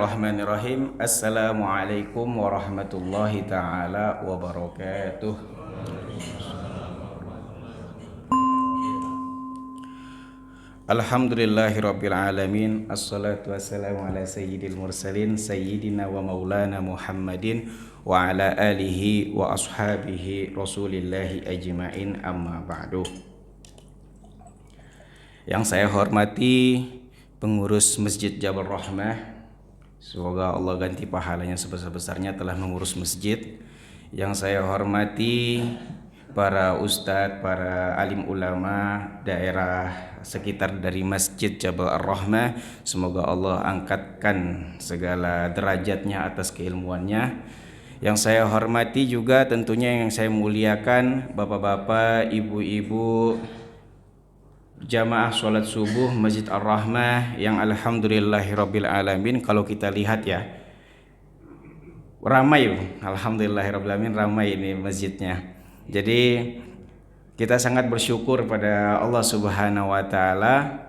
Bismillahirrahmanirrahim. Assalamualaikum warahmatullahi taala wabarakatuh. Alhamdulillahirabbil alamin. Assalatu wassalamu ala sayyidil mursalin sayyidina wa maulana Muhammadin wa ala alihi wa ashabihi rasulillahi ajmain, amma ba'du. Yang saya hormati pengurus Masjid Jabal Rahmah, semoga Allah ganti pahalanya sebesar-besarnya telah mengurus masjid. Yang saya hormati para ustadz, para alim ulama daerah sekitar dari Masjid Jabal Ar-Rahmah, semoga Allah angkatkan segala derajatnya atas keilmuannya. Yang saya hormati juga tentunya yang saya muliakan bapak-bapak, ibu-ibu jamaah sholat subuh Masjid Ar-Rahmah yang alhamdulillahirabbil alamin. Kalau kita lihat ya, ramai, alhamdulillahirabbil alamin, ramai ini masjidnya. Jadi kita sangat bersyukur pada Allah Subhanahu wa taala.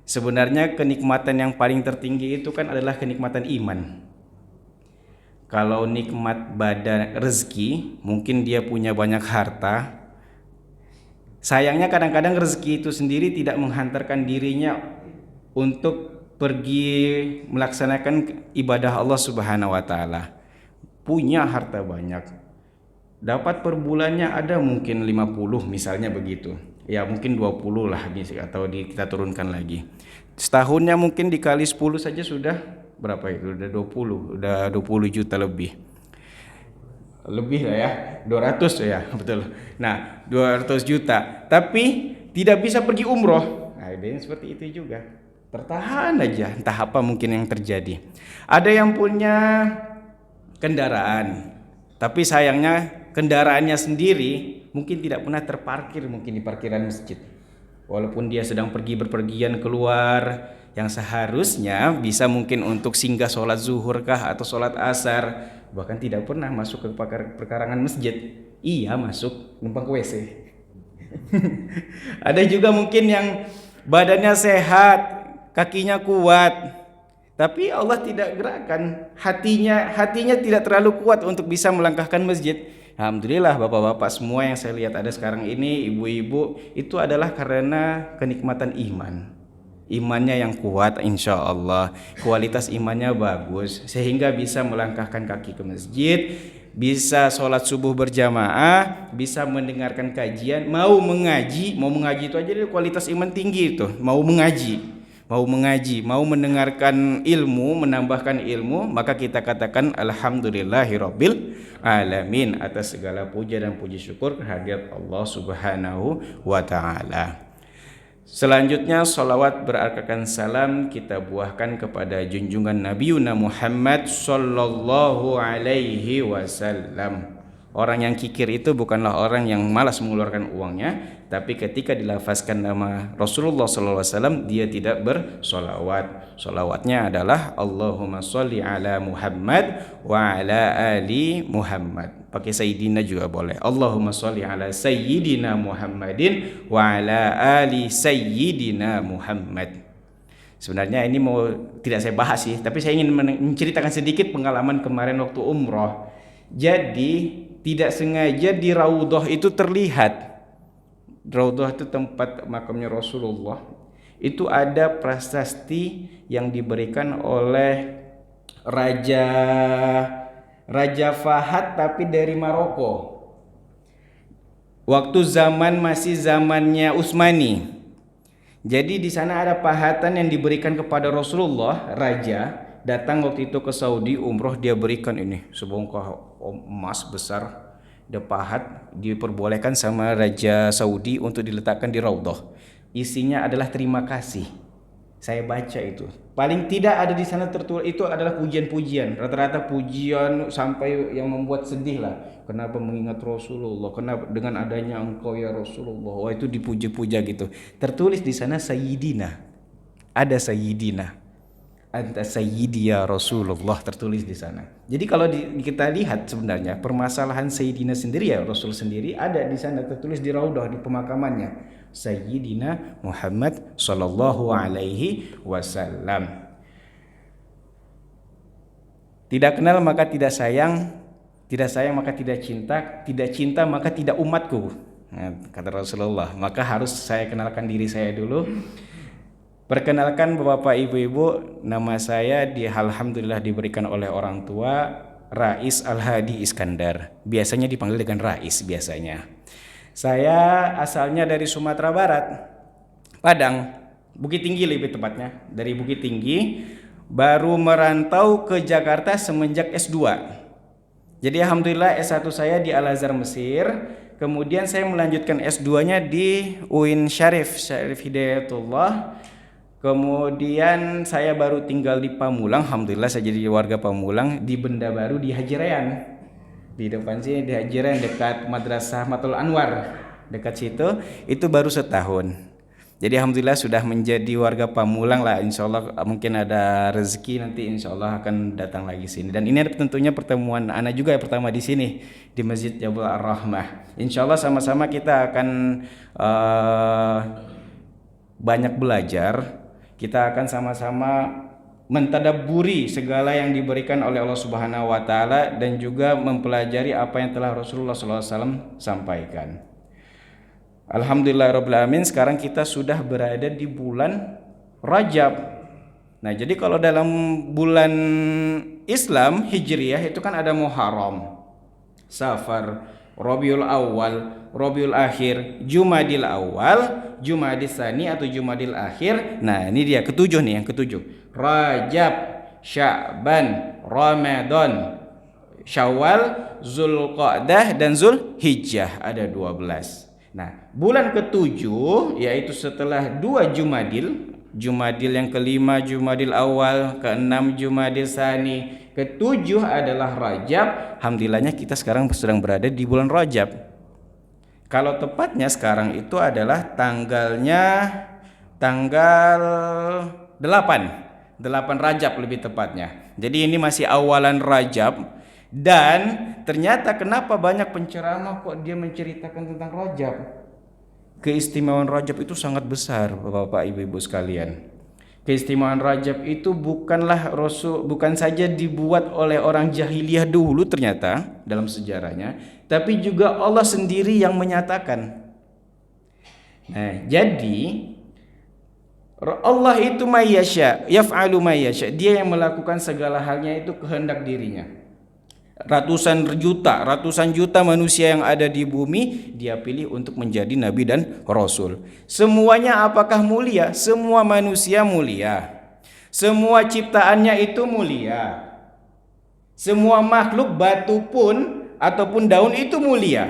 Sebenarnya kenikmatan yang paling tertinggi itu kan adalah kenikmatan iman. Kalau nikmat badan rezeki, mungkin dia punya banyak harta. Sayangnya kadang-kadang rezeki itu sendiri tidak menghantarkan dirinya untuk pergi melaksanakan ibadah Allah Subhanahu wa taala. Punya harta banyak, dapat per bulannya ada mungkin 50 misalnya begitu. Ya mungkin 20 lah atau kita turunkan lagi. Setahunnya mungkin dikali 10 saja sudah berapa itu? Udah 20 juta lebih. Lebih lah ya, 200 ya, betul. Nah, 200 juta, tapi tidak bisa pergi umroh. Nah, ini seperti itu juga. Tertahan aja, entah apa mungkin yang terjadi. Ada yang punya kendaraan, tapi sayangnya kendaraannya sendiri mungkin tidak pernah terparkir mungkin di parkiran masjid. Walaupun dia sedang pergi berpergian keluar, yang seharusnya bisa mungkin untuk singgah sholat zuhur kah atau sholat asar, bahkan tidak pernah masuk ke perkarangan masjid. Iya masuk, numpang ke WC. Ada juga mungkin yang badannya sehat, kakinya kuat, tapi Allah tidak gerakkan hatinya tidak terlalu kuat untuk bisa melangkahkan masjid. Alhamdulillah bapak-bapak semua yang saya lihat ada sekarang ini, ibu-ibu, itu adalah karena kenikmatan iman. Imannya yang kuat, insya Allah kualitas imannya bagus, sehingga bisa melangkahkan kaki ke masjid, bisa sholat subuh berjamaah, bisa mendengarkan kajian, mau mengaji itu aja kualitas iman tinggi itu. Mau mengaji, mau mendengarkan ilmu, menambahkan ilmu, maka kita katakan alhamdulillahirabbil alamin, atas segala puja dan puji syukur kehadirat Allah Subhanahu wa taala. Selanjutnya salawat berarkakan salam kita buahkan kepada junjungan Nabiuna Muhammad sallallahu alaihi wasallam. Orang yang kikir itu bukanlah orang yang malas mengeluarkan uangnya, tapi ketika dilafazkan nama Rasulullah sallallahu alaihi wasallam dia tidak bersolawat. Solawatnya adalah Allahumma sholli ala Muhammad wa ala ali Muhammad. Pakai sayyidina juga boleh. Allahumma sholli ala sayyidina Muhammadin wa ala ali sayyidina Muhammad. Sebenarnya ini tidak saya bahas sih, tapi saya ingin menceritakan sedikit pengalaman kemarin waktu umroh. Jadi tidak sengaja di Raudhah itu terlihat. Raudhah itu tempat makamnya Rasulullah. Itu ada prasasti yang diberikan oleh Raja Fahad tapi dari Maroko. Waktu masih zamannya Utsmani. Jadi di sana ada pahatan yang diberikan kepada Rasulullah. Raja datang waktu itu ke Saudi umroh, dia berikan ini sebongkah emas besar, dia pahat, diperbolehkan sama Raja Saudi untuk diletakkan di Raudhah. Isinya adalah terima kasih. Saya baca itu, paling tidak ada di sana tertulis itu adalah pujian-pujian, rata-rata pujian sampai yang membuat sedih lah. Kenapa mengingat Rasulullah? Kenapa dengan adanya engkau ya Rasulullah? Wah, itu dipuji-puja gitu. Tertulis di sana Sayyidina, ada Sayyidina. Anta sayyidi ya Rasulullah tertulis di sana. Jadi kalau kita lihat sebenarnya permasalahan Sayyidina sendiri ya Rasul sendiri ada di sana tertulis di Raudhah di pemakamannya. Sayyidina Muhammad sallallahu alaihi wasallam. Tidak kenal maka tidak sayang, tidak sayang maka tidak cinta maka tidak umatku. Nah, kata Rasulullah. Maka harus saya kenalkan diri saya dulu. Perkenalkan Bapak Ibu-ibu, nama saya alhamdulillah diberikan oleh orang tua Rais Al-Hadi Iskandar. Biasanya dipanggil dengan Rais biasanya. Saya asalnya dari Sumatera Barat, Padang, Bukit Tinggi lebih tepatnya. Dari Bukit Tinggi, baru merantau ke Jakarta semenjak S2. Jadi alhamdulillah S1 saya di Al-Azhar Mesir. Kemudian saya melanjutkan S2-nya di UIN Syarif Hidayatullah. Kemudian saya baru tinggal di Pamulang. Alhamdulillah saya jadi warga Pamulang, di Benda Baru di Haji Rayyan. Di depan sini di Haji Rayyan dekat Madrasah Matul Anwar. Dekat situ itu baru setahun. Jadi alhamdulillah sudah menjadi warga Pamulang lah. Insya Allah mungkin ada rezeki nanti insya Allah akan datang lagi sini. Dan ini tentunya pertemuan anak juga yang pertama di sini di Masjid Jabal Ar-Rahmah. Insya Allah sama-sama kita akan banyak belajar. Kita akan sama-sama mentadabburi segala yang diberikan oleh Allah Subhanahu wa taala dan juga mempelajari apa yang telah Rasulullah SAW sampaikan. Alhamdulillahirabbil alamin, sekarang kita sudah berada di bulan Rajab. Nah, jadi kalau dalam bulan Islam Hijriyah itu kan ada Muharram, Safar, Rabiul Awal, Rabiul Akhir, Jumadil Awal, Jumadil Tsani atau Jumadil Akhir. Nah, ini dia ketujuh nih, yang ketujuh. Rajab, Sya'ban, Ramadan, Syawal, Zulqa'dah dan Zulhijjah, ada 12. Nah, bulan ketujuh yaitu setelah 2 Jumadil, Jumadil yang kelima Jumadil Awal, keenam Jumadil Tsani, ketujuh adalah Rajab. Alhamdulillahnya kita sekarang sedang berada di bulan Rajab. Kalau tepatnya sekarang itu adalah tanggal 8 Rajab lebih tepatnya. Jadi ini masih awalan Rajab. Dan ternyata kenapa banyak penceramah kok dia menceritakan tentang Rajab? Keistimewaan Rajab itu sangat besar, Bapak Ibu sekalian. Keistimewaan Rajab itu bukan saja dibuat oleh orang jahiliyah dulu ternyata dalam sejarahnya, tapi juga Allah sendiri yang menyatakan. Nah, jadi Allah itu mayyasha, yaf'alu mayyasha. Dia yang melakukan segala halnya itu kehendak dirinya. Ratusan juta manusia yang ada di bumi dia pilih untuk menjadi nabi dan rasul. Semuanya apakah mulia? Semua manusia mulia. Semua ciptaannya itu mulia. Semua makhluk, batu pun ataupun daun itu mulia.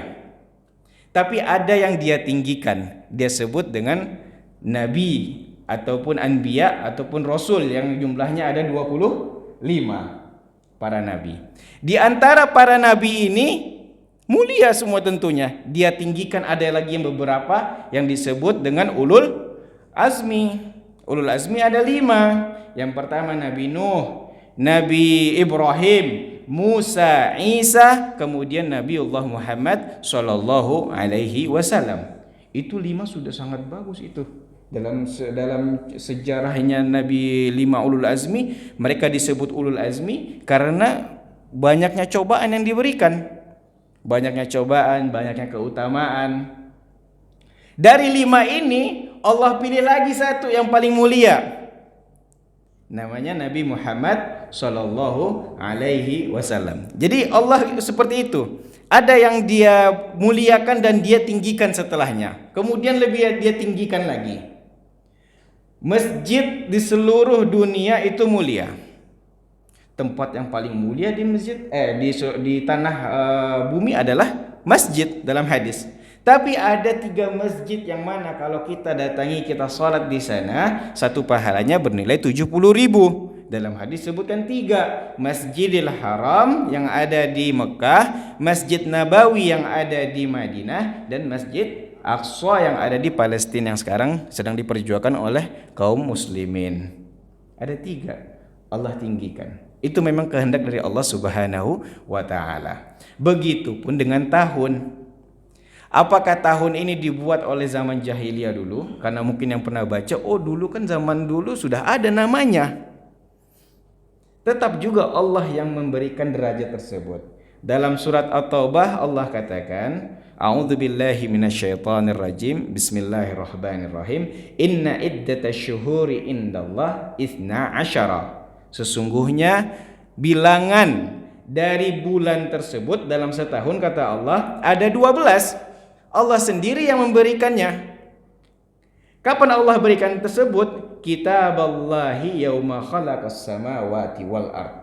Tapi ada yang dia tinggikan. Dia sebut dengan nabi ataupun anbiya ataupun rasul yang jumlahnya ada 25. Para nabi. Di antara para nabi ini mulia semua tentunya. Dia tinggikan ada lagi yang beberapa yang disebut dengan ulul azmi. Ulul azmi ada 5. Yang pertama Nabi Nuh, Nabi Ibrahim, Musa, Isa, kemudian Nabiullah Muhammad sallallahu alaihi wasallam. Itu 5 sudah sangat bagus itu. Dalam sejarahnya Nabi 5 ulul azmi, mereka disebut ulul azmi karena banyaknya cobaan yang diberikan. Banyaknya cobaan, banyaknya keutamaan. Dari 5 ini Allah pilih lagi satu yang paling mulia. Namanya Nabi Muhammad sallallahu alaihi wasallam. Jadi Allah seperti itu. Ada yang dia muliakan dan dia tinggikan setelahnya. Kemudian lebih dia tinggikan lagi. Masjid di seluruh dunia itu mulia. Tempat yang paling mulia di di tanah bumi adalah masjid dalam hadis. Tapi ada 3 masjid yang mana kalau kita datangi, kita sholat di sana, satu pahalanya bernilai 70.000. Dalam hadis sebutkan 3. Masjidil Haram yang ada di Mekah, Masjid Nabawi yang ada di Madinah, dan Masjid Aqsa yang ada di Palestina yang sekarang sedang diperjuangkan oleh kaum muslimin. Ada 3 Allah tinggikan. Itu memang kehendak dari Allah Subhanahu wa taala. Begitupun dengan tahun. Apakah tahun ini dibuat oleh zaman jahiliyah dulu? Karena mungkin yang pernah baca, dulu kan zaman dulu sudah ada namanya. tetap juga Allah yang memberikan derajat tersebut. Dalam surat At-Taubah Allah katakan, A'udzubillahi minasyaitonirrajim. Bismillahirrahmanirrahim. Inna iddatasy syuhuri indallah 12. Sesungguhnya bilangan dari bulan tersebut dalam setahun kata Allah ada 12. Allah sendiri yang memberikannya. Kapan Allah berikan tersebut? Kitaballahi yauma khalaqas samawati wal ard.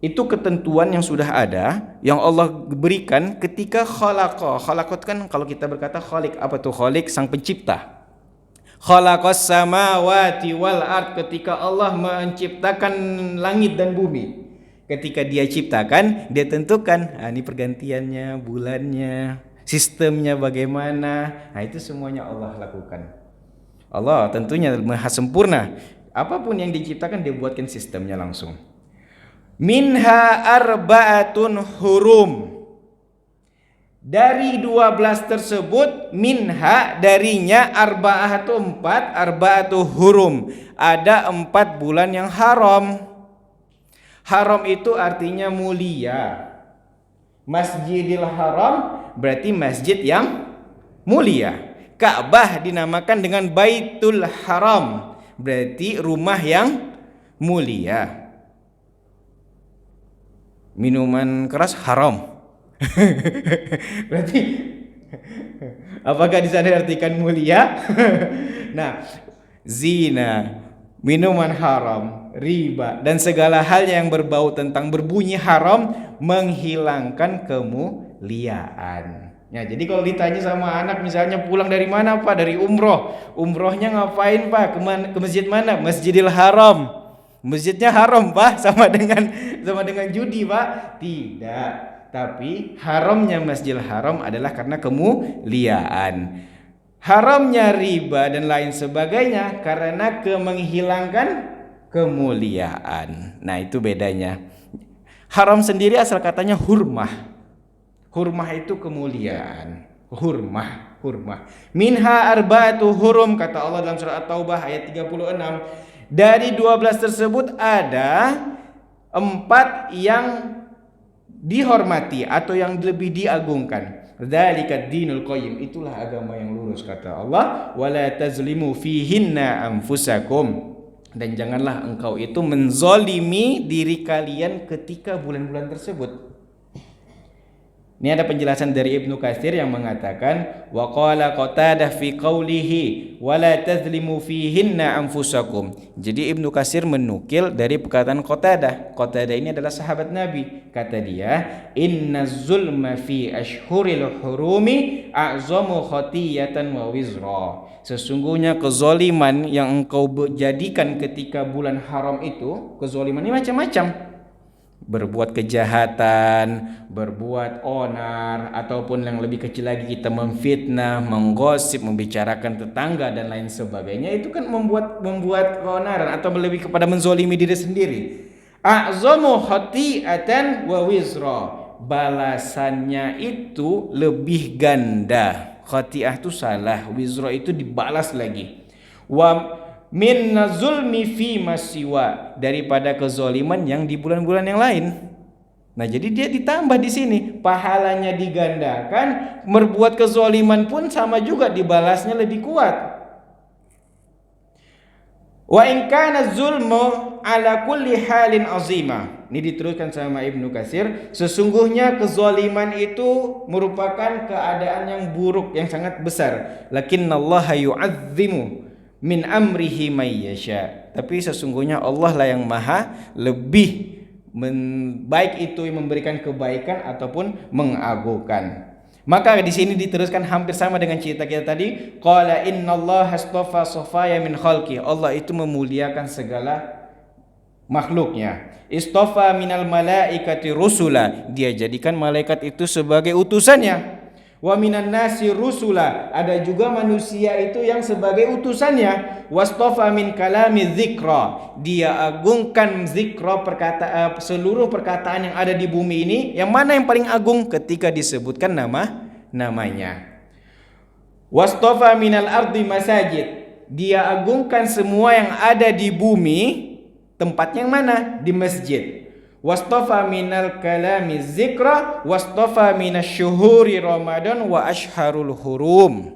Itu ketentuan yang sudah ada yang Allah berikan ketika khalaqa. Khalaqa kan kalau kita berkata khalik, apa tuh khalik? Sang pencipta. Khalaqas samawati wal ard, ketika Allah menciptakan langit dan bumi. Ketika dia ciptakan, dia tentukan ini pergantiannya, bulannya, sistemnya bagaimana. Nah, itu semuanya Allah lakukan. Allah tentunya maha sempurna. Apapun yang diciptakan dia buatkan sistemnya langsung. Minha arba'atun hurum. Dari 12 tersebut, minha darinya arba'ah itu 4, arba'atu hurum. Ada 4 bulan yang haram. Haram itu artinya mulia. Masjidil Haram berarti masjid yang mulia. Ka'bah dinamakan dengan Baitul Haram, berarti rumah yang mulia. Minuman keras haram. Berarti apakah di sana diartikan mulia? Nah, zina, minuman haram, riba, dan segala hal yang berbau tentang berbunyi haram menghilangkan kemuliaan. Ya, jadi kalau ditanya sama anak misalnya pulang dari mana Pak? Dari umroh. Umrohnya ngapain Pak? Ke masjid mana? Masjidil Haram. Masjidnya haram Pak, sama dengan judi Pak? Tidak. Tapi haramnya Masjidil Haram adalah karena kemuliaan. Haramnya riba dan lain sebagainya karena menghilangkan kemuliaan. Nah, itu bedanya. Haram sendiri asal katanya hurmah. Hurmah itu kemuliaan. Hurmah. Minha arba'atu hurum, kata Allah dalam surat At-Taubah ayat 36. Dari 12 tersebut ada 4 yang dihormati atau yang lebih diagungkan. Dzalika dinul qayyim, itulah agama yang lurus kata Allah. Wala tazlimu fihinna anfusakum, dan janganlah engkau itu menzolimi diri kalian ketika bulan-bulan tersebut. Ini ada penjelasan dari Ibnu Katsir yang mengatakan wa qala Qatadah fi qawlihi wala tazlimu fihinna anfusakum. Jadi Ibnu Katsir menukil dari perkataan Qatadah. Qatadah ini adalah sahabat Nabi. Kata dia, inna zulma fi ashhuril hurumi a'zamu khatiyatan wa wizra. Sesungguhnya kezoliman yang engkau jadikan ketika bulan haram itu, kezoliman ini macam-macam. Berbuat kejahatan, berbuat onar, ataupun yang lebih kecil lagi kita memfitnah, menggosip, membicarakan tetangga dan lain sebagainya, itu kan membuat keonaran atau lebih kepada menzolimi diri sendiri. A'zamu khati'atan wa wizra, balasannya itu lebih ganda. Khati'ah itu salah, wizra itu dibalas lagi. Wa min zulmi fi masiwa, daripada kezoliman yang di bulan-bulan yang lain. Nah, jadi dia ditambah di sini, pahalanya digandakan, berbuat kezoliman pun sama juga dibalasnya lebih kuat. Wa in kana zulmu ala kulli halin azima. Ini diteruskan sama Ibnu Katsir, sesungguhnya kezaliman itu merupakan keadaan yang buruk, yang sangat besar. Lakinnallaha yu'azzimu min amrihi may yasha. Tapi sesungguhnya Allah lah yang maha lebih baik itu yang memberikan kebaikan ataupun mengagungkan. Maka di sini diteruskan hampir sama dengan cerita kita tadi. Qala innallaha astafa safaya min khalqi. Allah itu memuliakan segala makhluknya. Istafa minal malaikati rusula. Dia jadikan malaikat itu sebagai utusannya. Wa minan nasi rusula, ada juga manusia itu yang sebagai utusannya. Wastafa min kalami dzikra, dia agungkan zikra, seluruh perkataan yang ada di bumi ini. Yang mana yang paling agung? Ketika disebutkan namanya. Wastafa minal ardi masajid, dia agungkan semua yang ada di bumi Tempatnya yang mana? Di masjid. Wastafa minal kalami zikra wastafa minasyuhuri Ramadan wa ashharul hurum.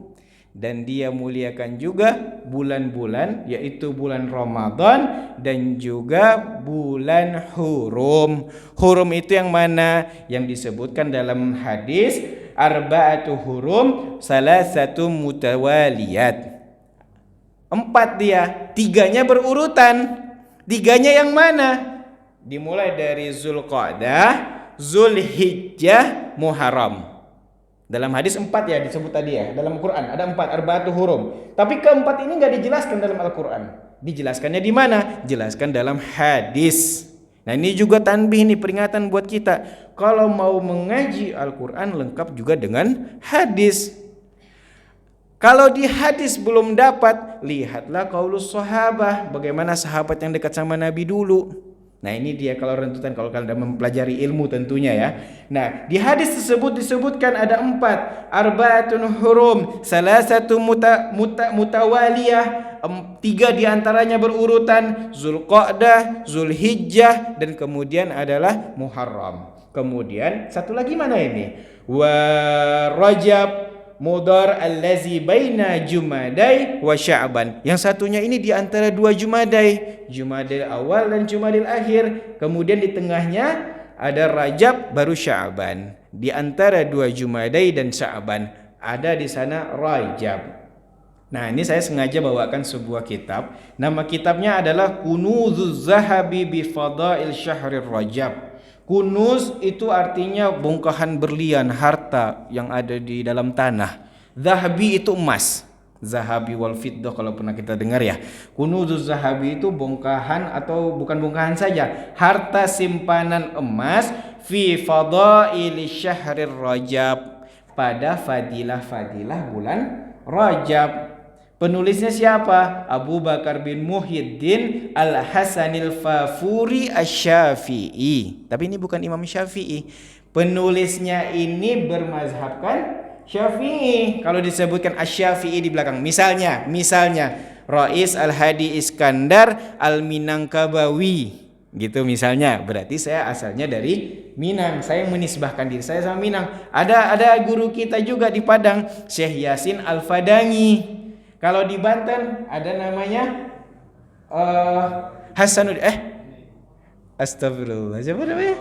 Dan dia muliakan juga bulan-bulan, yaitu bulan Ramadan dan juga bulan hurum. Hurum itu yang mana? Yang disebutkan dalam hadis arba'atu hurum salasatu mutawaliyat. 4 dia, 3-nya berurutan. 3-nya yang mana? Dimulai dari Zulqa'dah, Zulhijjah, Muharram. Dalam hadis 4 ya disebut tadi ya. Dalam Quran ada 4 arba'atu hurum. Tapi keempat ini enggak dijelaskan dalam Al-Quran. Dijelaskannya di mana? Jelaskan dalam hadis. Nah, ini juga tanbih nih, peringatan buat kita. Kalau mau mengaji Al-Quran lengkap juga dengan hadis. Kalau di hadis belum dapat, lihatlah qaulus sahabah, bagaimana sahabat yang dekat sama Nabi dulu. Nah, ini dia kalau rentutan, kalau kalian sudah mempelajari ilmu tentunya ya. Nah, di hadis tersebut disebutkan ada 4, arba'atun hurum, salasatu mutawaliyah, 3 diantaranya berurutan, Zulqa'dah, Zulhijjah, dan kemudian adalah Muharram. Kemudian satu lagi mana ini? Wa Rajab, Mudhar allazi baina Jumadai wa Sya'ban. Yang satunya ini di antara 2 Jumadai, Jumadil awal dan Jumadil akhir. Kemudian di tengahnya ada Rajab baru Sya'ban. Di antara 2 Jumadai dan Sya'ban ada di sana Rajab. Nah, ini saya sengaja bawakan sebuah kitab. Nama kitabnya adalah Kunuzuz Zahabi bi Fadail Syahrir Rajab. Kunuz itu artinya bongkahan berlian, harta yang ada di dalam tanah. Zahabi itu emas. Zahabi wal fiddah kalau pernah kita dengar ya. Kunuzuz zahabi itu bongkahan, atau bukan bongkahan saja, harta simpanan emas fi fadaili syahrir Rajab, pada fadilah-fadilah bulan Rajab. Penulisnya siapa? Abu Bakar bin Muhyiddin Al-Hasanil Fafuri Asy-Syafi'i. Tapi ini bukan Imam Syafi'i. Penulisnya ini bermazhabkan Syafi'i. Kalau disebutkan Asy-Syafi'i di belakang, misalnya Rais Al-Hadi Iskandar Al-Minangkabawi, gitu misalnya, berarti saya asalnya dari Minang, saya menisbahkan diri saya sama Minang. Ada guru kita juga di Padang, Syekh Yasin Al-Fadangi. Kalau di Banten ada namanya Astagfirullah, siapa namanya?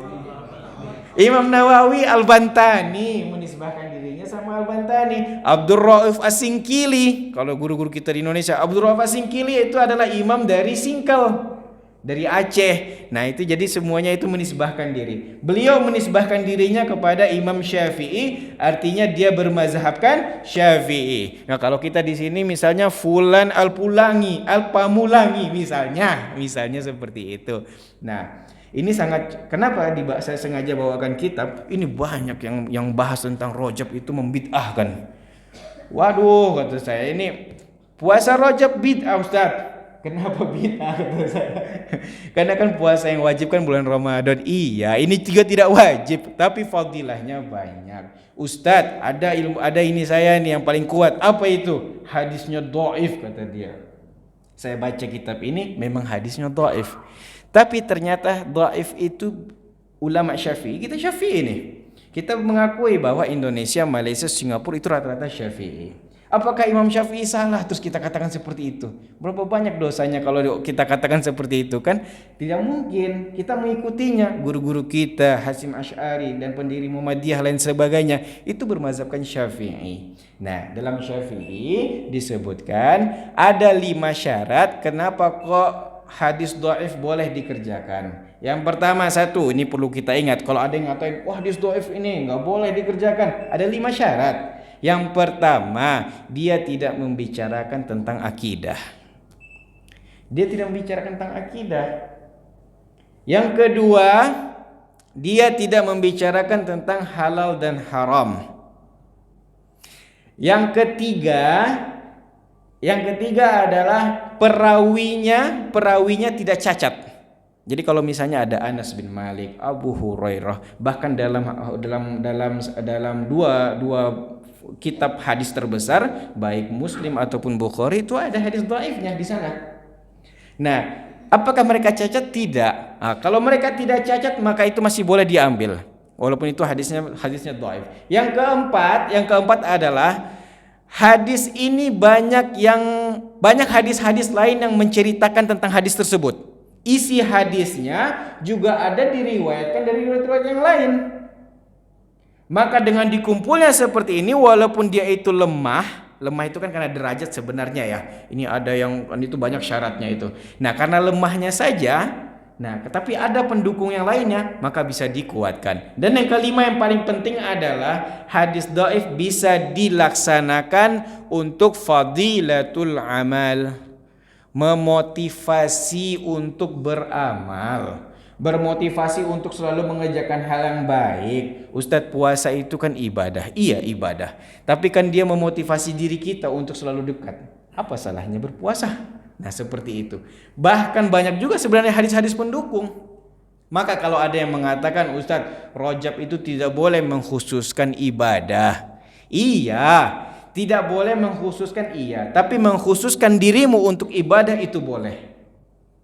Imam Nawawi Al-Bantani, menisbahkan dirinya sama Al-Bantani. Abdul Rauf As-Singkili, kalau guru-guru kita di Indonesia, Abdul Rauf As-Singkili itu adalah imam dari Singkel, dari Aceh. Nah, itu jadi semuanya itu menisbahkan diri. Beliau menisbahkan dirinya kepada Imam Syafi'i, artinya dia bermazhabkan Syafi'i. Nah, kalau kita di sini misalnya Fulan Al-Pulangi, Al-Pamulangi misalnya seperti itu. Nah, ini sangat, kenapa saya sengaja bawakan kitab ini, banyak yang bahas tentang Rajab itu membid'ahkan. Waduh, kata saya, ini puasa Rajab bid'ah Ustaz. Kenapa bid'ah, kata saya? Karena kan puasa yang wajib kan bulan Ramadan. Iya, ini juga tidak wajib, tapi fadilahnya banyak. Ustadz, ada ini saya nih yang paling kuat. Apa itu? Hadisnya dhaif, kata dia. Saya baca kitab ini, memang hadisnya dhaif. Tapi ternyata dhaif itu ulama Syafi'i. Kita Syafi'i nih. Kita mengakui bahwa Indonesia, Malaysia, Singapura itu rata-rata Syafi'i. Apakah Imam Syafi'i salah terus kita katakan seperti itu? Berapa banyak dosanya kalau kita katakan seperti itu kan? Tidak mungkin. Kita mengikutinya. Guru-guru kita, Hasyim Asy'ari dan pendiri Muhammadiyah lain sebagainya, itu bermazhabkan Syafi'i. Nah, dalam Syafi'i disebutkan ada 5 syarat kenapa kok hadis dhaif boleh dikerjakan. Yang pertama, 1, ini perlu kita ingat. Kalau ada yang ngatain, wah hadis dhaif ini nggak boleh dikerjakan, ada 5 syarat. Yang pertama, dia tidak membicarakan tentang akidah. Dia tidak membicarakan tentang akidah. Yang kedua, dia tidak membicarakan tentang halal dan haram. Yang ketiga adalah perawinya tidak cacat. Jadi kalau misalnya ada Anas bin Malik, Abu Hurairah, bahkan dalam dua kitab hadis terbesar, baik Muslim ataupun Bukhari, itu ada hadis dhaifnya di sana. Nah, Apakah mereka cacat? Tidak. Nah, kalau mereka tidak cacat maka itu masih boleh diambil. Walaupun itu hadisnya dhaif. Yang keempat adalah hadis ini banyak hadis-hadis lain yang menceritakan tentang hadis tersebut. Isi hadisnya juga ada diriwayatkan dari riwayat-riwayat yang lain. Maka dengan dikumpulnya seperti ini, walaupun dia itu lemah itu kan karena derajat sebenarnya ya. Ini ada yang itu banyak syaratnya itu. Nah, karena lemahnya saja, tetapi ada pendukung yang lainnya, maka bisa dikuatkan. Dan yang kelima yang paling penting adalah hadis dhaif bisa dilaksanakan untuk fadilatul amal, memotivasi untuk beramal, bermotivasi untuk selalu mengerjakan hal yang baik. Ustadz, puasa itu kan ibadah. Iya, ibadah. Tapi kan dia memotivasi diri kita untuk selalu dekat. Apa salahnya berpuasa? Nah, seperti itu. Bahkan banyak juga sebenarnya hadis-hadis pendukung. Maka kalau ada yang mengatakan, Ustadz, Rajab itu tidak boleh mengkhususkan ibadah. Iya, tidak boleh mengkhususkan, iya. Tapi mengkhususkan dirimu untuk ibadah itu boleh.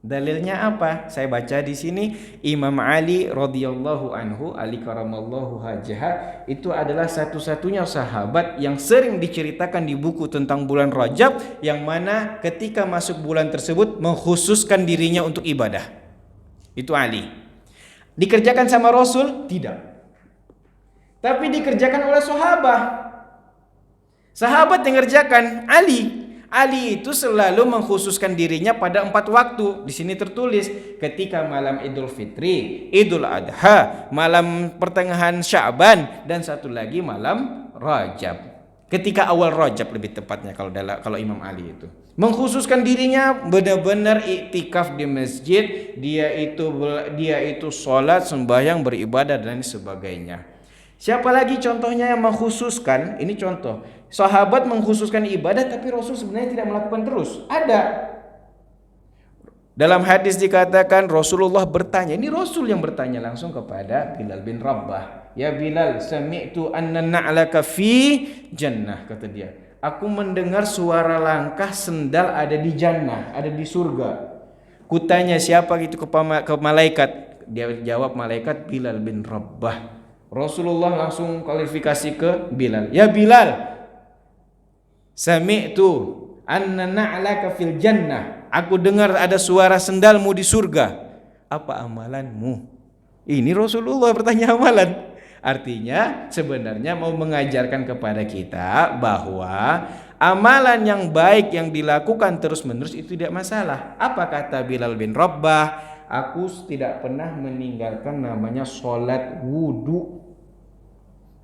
Dalilnya apa? Saya baca di sini, Imam Ali radhiyallahu anhu, Ali karamallahu wajhah, itu adalah satu-satunya sahabat yang sering diceritakan di buku tentang bulan Rajab, yang mana ketika masuk bulan tersebut mengkhususkan dirinya untuk ibadah. Itu Ali. Dikerjakan sama Rasul? Tidak. Tapi dikerjakan oleh sahabat. Sahabat yang ngerjakan, Ali itu selalu mengkhususkan dirinya pada 4 waktu. Di sini tertulis ketika malam Idul Fitri, Idul Adha, malam pertengahan Sya'ban, dan satu lagi malam Rajab. Ketika awal Rajab lebih tepatnya kalau Imam Ali itu. Mengkhususkan dirinya benar-benar iktikaf di masjid, dia itu salat, sembahyang, beribadah dan sebagainya. Siapa lagi contohnya yang mengkhususkan? Ini contoh. Sahabat mengkhususkan ibadah tapi Rasul sebenarnya tidak melakukan terus. Ada. Dalam hadis dikatakan Rasulullah bertanya. Ini Rasul yang bertanya langsung kepada Bilal bin Rabah. Ya Bilal, sami'tu anna na'laka fi jannah, kata dia. Aku mendengar suara langkah sendal ada di jannah, ada di surga. Kutanya siapa itu ke malaikat. Dia jawab malaikat Bilal bin Rabah. Rasulullah langsung kualifikasi ke Bilal. Ya Bilal, sami'tu anna na'laka fil jannah. Aku dengar ada suara sendalmu di surga. Apa amalanmu? Ini Rasulullah bertanya amalan. Artinya sebenarnya mau mengajarkan kepada kita bahwa amalan yang baik yang dilakukan terus-menerus itu tidak masalah. Apa kata Bilal bin Rabah? Aku tidak pernah meninggalkan namanya sholat wudu.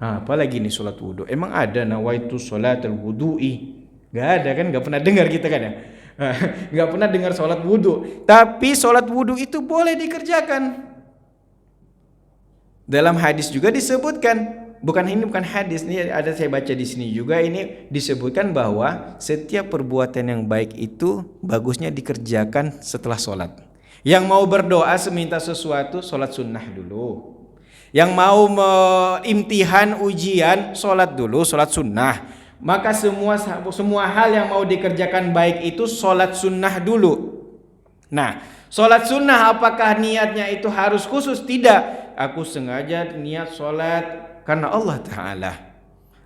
Apalagi nih sholat wudu? Emang ada nawaitu sholatul wudu'i? Gak ada kan? Gak pernah dengar kita kan ya? Gak pernah dengar sholat wudu. Tapi sholat wudu itu boleh dikerjakan. Dalam hadis juga disebutkan. Bukan hadis, ini ada saya baca di sini juga, ini disebutkan bahwa setiap perbuatan yang baik itu bagusnya dikerjakan setelah sholat. Yang mau berdoa meminta sesuatu, sholat sunnah dulu. Yang mau imtihan ujian, sholat dulu, sholat sunnah. Maka semua hal yang mau dikerjakan baik itu sholat sunnah dulu. Nah, sholat sunnah apakah niatnya itu harus khusus? Tidak. Aku sengaja niat sholat karena Allah Ta'ala.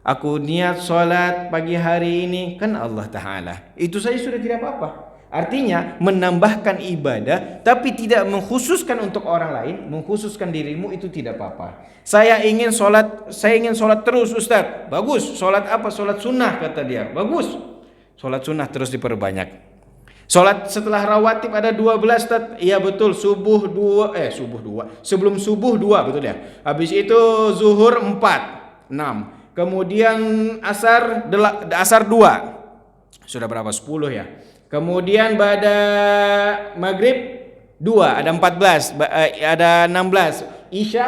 Aku niat sholat pagi hari ini karena Allah Ta'ala. Itu saja sudah tidak apa-apa. Artinya menambahkan ibadah tapi tidak mengkhususkan untuk orang lain, mengkhususkan dirimu itu tidak apa-apa. Saya ingin sholat terus Ustadz. Bagus. Sholat apa? Sholat sunnah, kata dia. Bagus. Sholat sunnah terus diperbanyak. Sholat setelah rawatib ada 12 Ustadz. Iya betul. Subuh 2. Sebelum subuh 2, betul ya. Habis itu zuhur 4, 6. Kemudian asar 2. Sudah berapa? 10 ya. Kemudian pada maghrib 2, ada 14, ada 16. Isya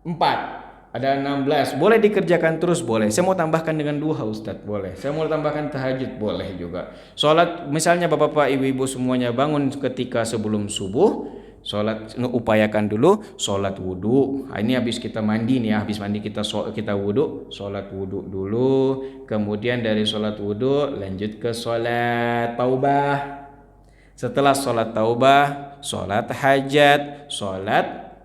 4, ada 16. Boleh dikerjakan terus, boleh. Saya mau tambahkan dengan duha Ustadz, boleh. Saya mau tambahkan tahajud, boleh juga. Sholat misalnya bapak-bapak, ibu-ibu semuanya bangun ketika sebelum subuh, sholat, upayakan dulu sholat wudu. Ini habis kita mandi nih ya, habis mandi kita wudu, sholat wudu dulu. Kemudian dari sholat wudu lanjut ke sholat taubah. Setelah sholat taubah, sholat hajat,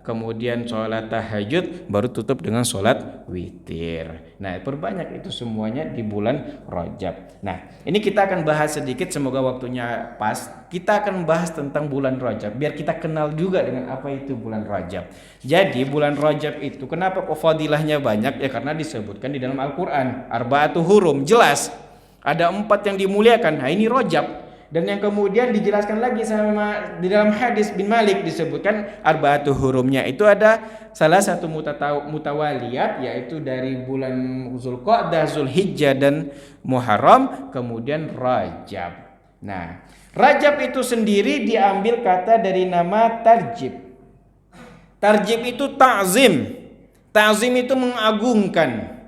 kemudian sholat tahajud, baru tutup dengan sholat witir. Nah, perbanyak itu semuanya di bulan Rajab. Nah, ini kita akan bahas sedikit, semoga waktunya pas. Kita akan bahas tentang bulan Rajab, biar kita kenal juga dengan apa itu bulan Rajab. Jadi bulan Rajab itu kenapa kok fadilahnya banyak? Ya karena disebutkan di dalam Al-Quran, arba'atu hurum, jelas. Ada 4 yang dimuliakan. Nah, ini Rajab. Dan yang kemudian dijelaskan lagi sama di dalam hadis bin Malik, disebutkan arba'atu hurumnya itu ada salah satu mutawaliyat, yaitu dari bulan Zulqa'dah, Zulhijjah dan Muharram, kemudian Rajab. Nah, Rajab itu sendiri diambil kata dari nama tarjib. Tarjib itu ta'zim. Ta'zim itu mengagungkan.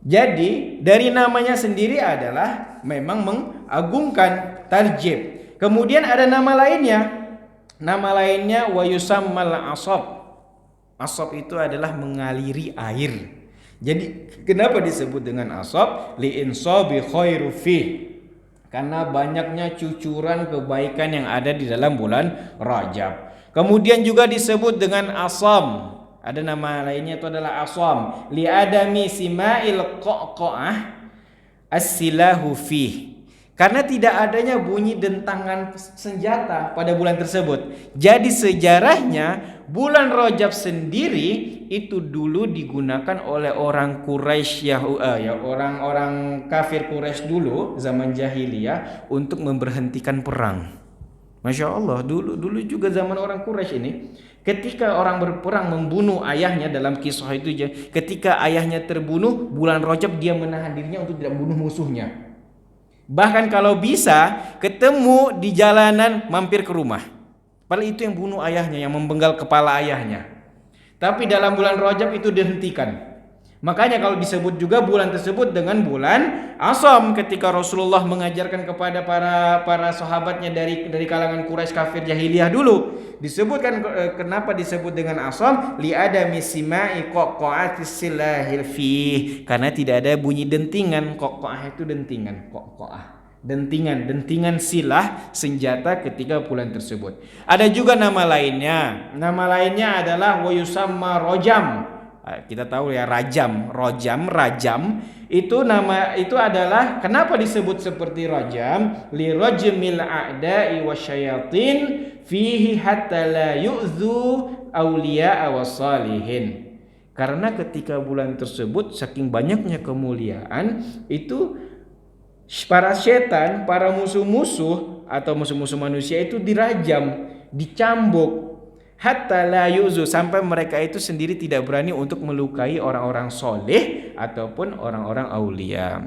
Jadi dari namanya sendiri adalah memang mengagungkan, tarjib. Kemudian ada nama lainnya. Nama lainnya wa yusammal asab. Asab itu adalah mengaliri air. Jadi kenapa disebut dengan asab? Li insabi khairu fi. Karena banyaknya cucuran kebaikan yang ada di dalam bulan Rajab. Kemudian juga disebut dengan asam. Ada nama lainnya itu adalah asam, li adami sima'il qaqa'ah as-silahu fih. Karena tidak adanya bunyi dentangan senjata pada bulan tersebut. Jadi sejarahnya bulan Rajab sendiri itu dulu digunakan oleh orang Quraisy orang-orang kafir Quraisy dulu zaman jahiliyah untuk memberhentikan perang. Masya Allah, dulu juga zaman orang Quraisy ini, ketika orang berperang membunuh ayahnya, dalam kisah itu ketika ayahnya terbunuh, bulan Rajab dia menahan dirinya untuk tidak membunuh musuhnya. Bahkan kalau bisa ketemu di jalanan mampir ke rumah. Padahal itu yang bunuh ayahnya, yang membenggal kepala ayahnya. Tapi dalam bulan Rajab itu dihentikan. Makanya kalau disebut juga bulan tersebut dengan bulan Asam, ketika Rasulullah mengajarkan kepada para sahabatnya dari kalangan Quraisy kafir jahiliyah dulu, disebutkan kenapa disebut dengan Asam, li adami simai qaqa'atis silahil fi, karena tidak ada bunyi dentingan. Qaqa'ah itu dentingan, qaqa'ah. Dentingan silah senjata ketika bulan tersebut. Ada juga nama lainnya. Nama lainnya adalah wa yusamma rajam. Kita tahu ya, rajam itu adalah kenapa disebut seperti rajam, li rajmil a'da'i wasyayatin fihi hatta la yu'dzu awliya wassalihin. Karena ketika bulan tersebut saking banyaknya kemuliaan itu, para setan, para musuh-musuh atau musuh-musuh manusia itu dirajam, dicambuk, hatta la yu'zu, sampai mereka itu sendiri tidak berani untuk melukai orang-orang soleh ataupun orang-orang aulia.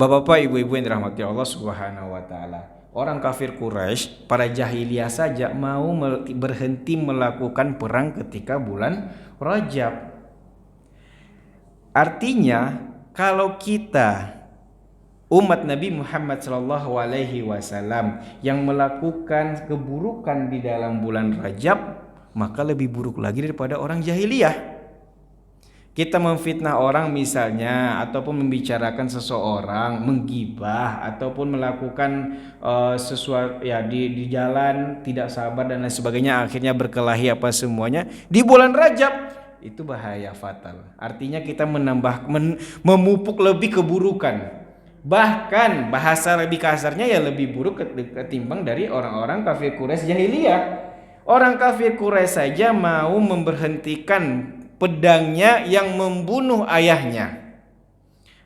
Bapak-bapak, ibu-ibu yang dirahmati Allah Subhanahu wa taala, orang kafir Quraisy pada jahiliyah saja mau berhenti melakukan perang ketika bulan Rajab. Artinya kalau kita umat Nabi Muhammad sallallahu alaihi wasallam yang melakukan keburukan di dalam bulan Rajab, maka lebih buruk lagi daripada orang jahiliyah. Kita memfitnah orang misalnya, ataupun membicarakan seseorang, menggibah, ataupun melakukan sesuatu ya di jalan tidak sabar dan lain sebagainya, akhirnya berkelahi apa semuanya di bulan Rajab, itu bahaya fatal. Artinya kita memupuk lebih keburukan. Bahkan bahasa lebih kasarnya ya lebih buruk ketimbang dari orang-orang kafir Quraisy jahiliyah. Orang kafir Quraisy saja mau memberhentikan pedangnya yang membunuh ayahnya.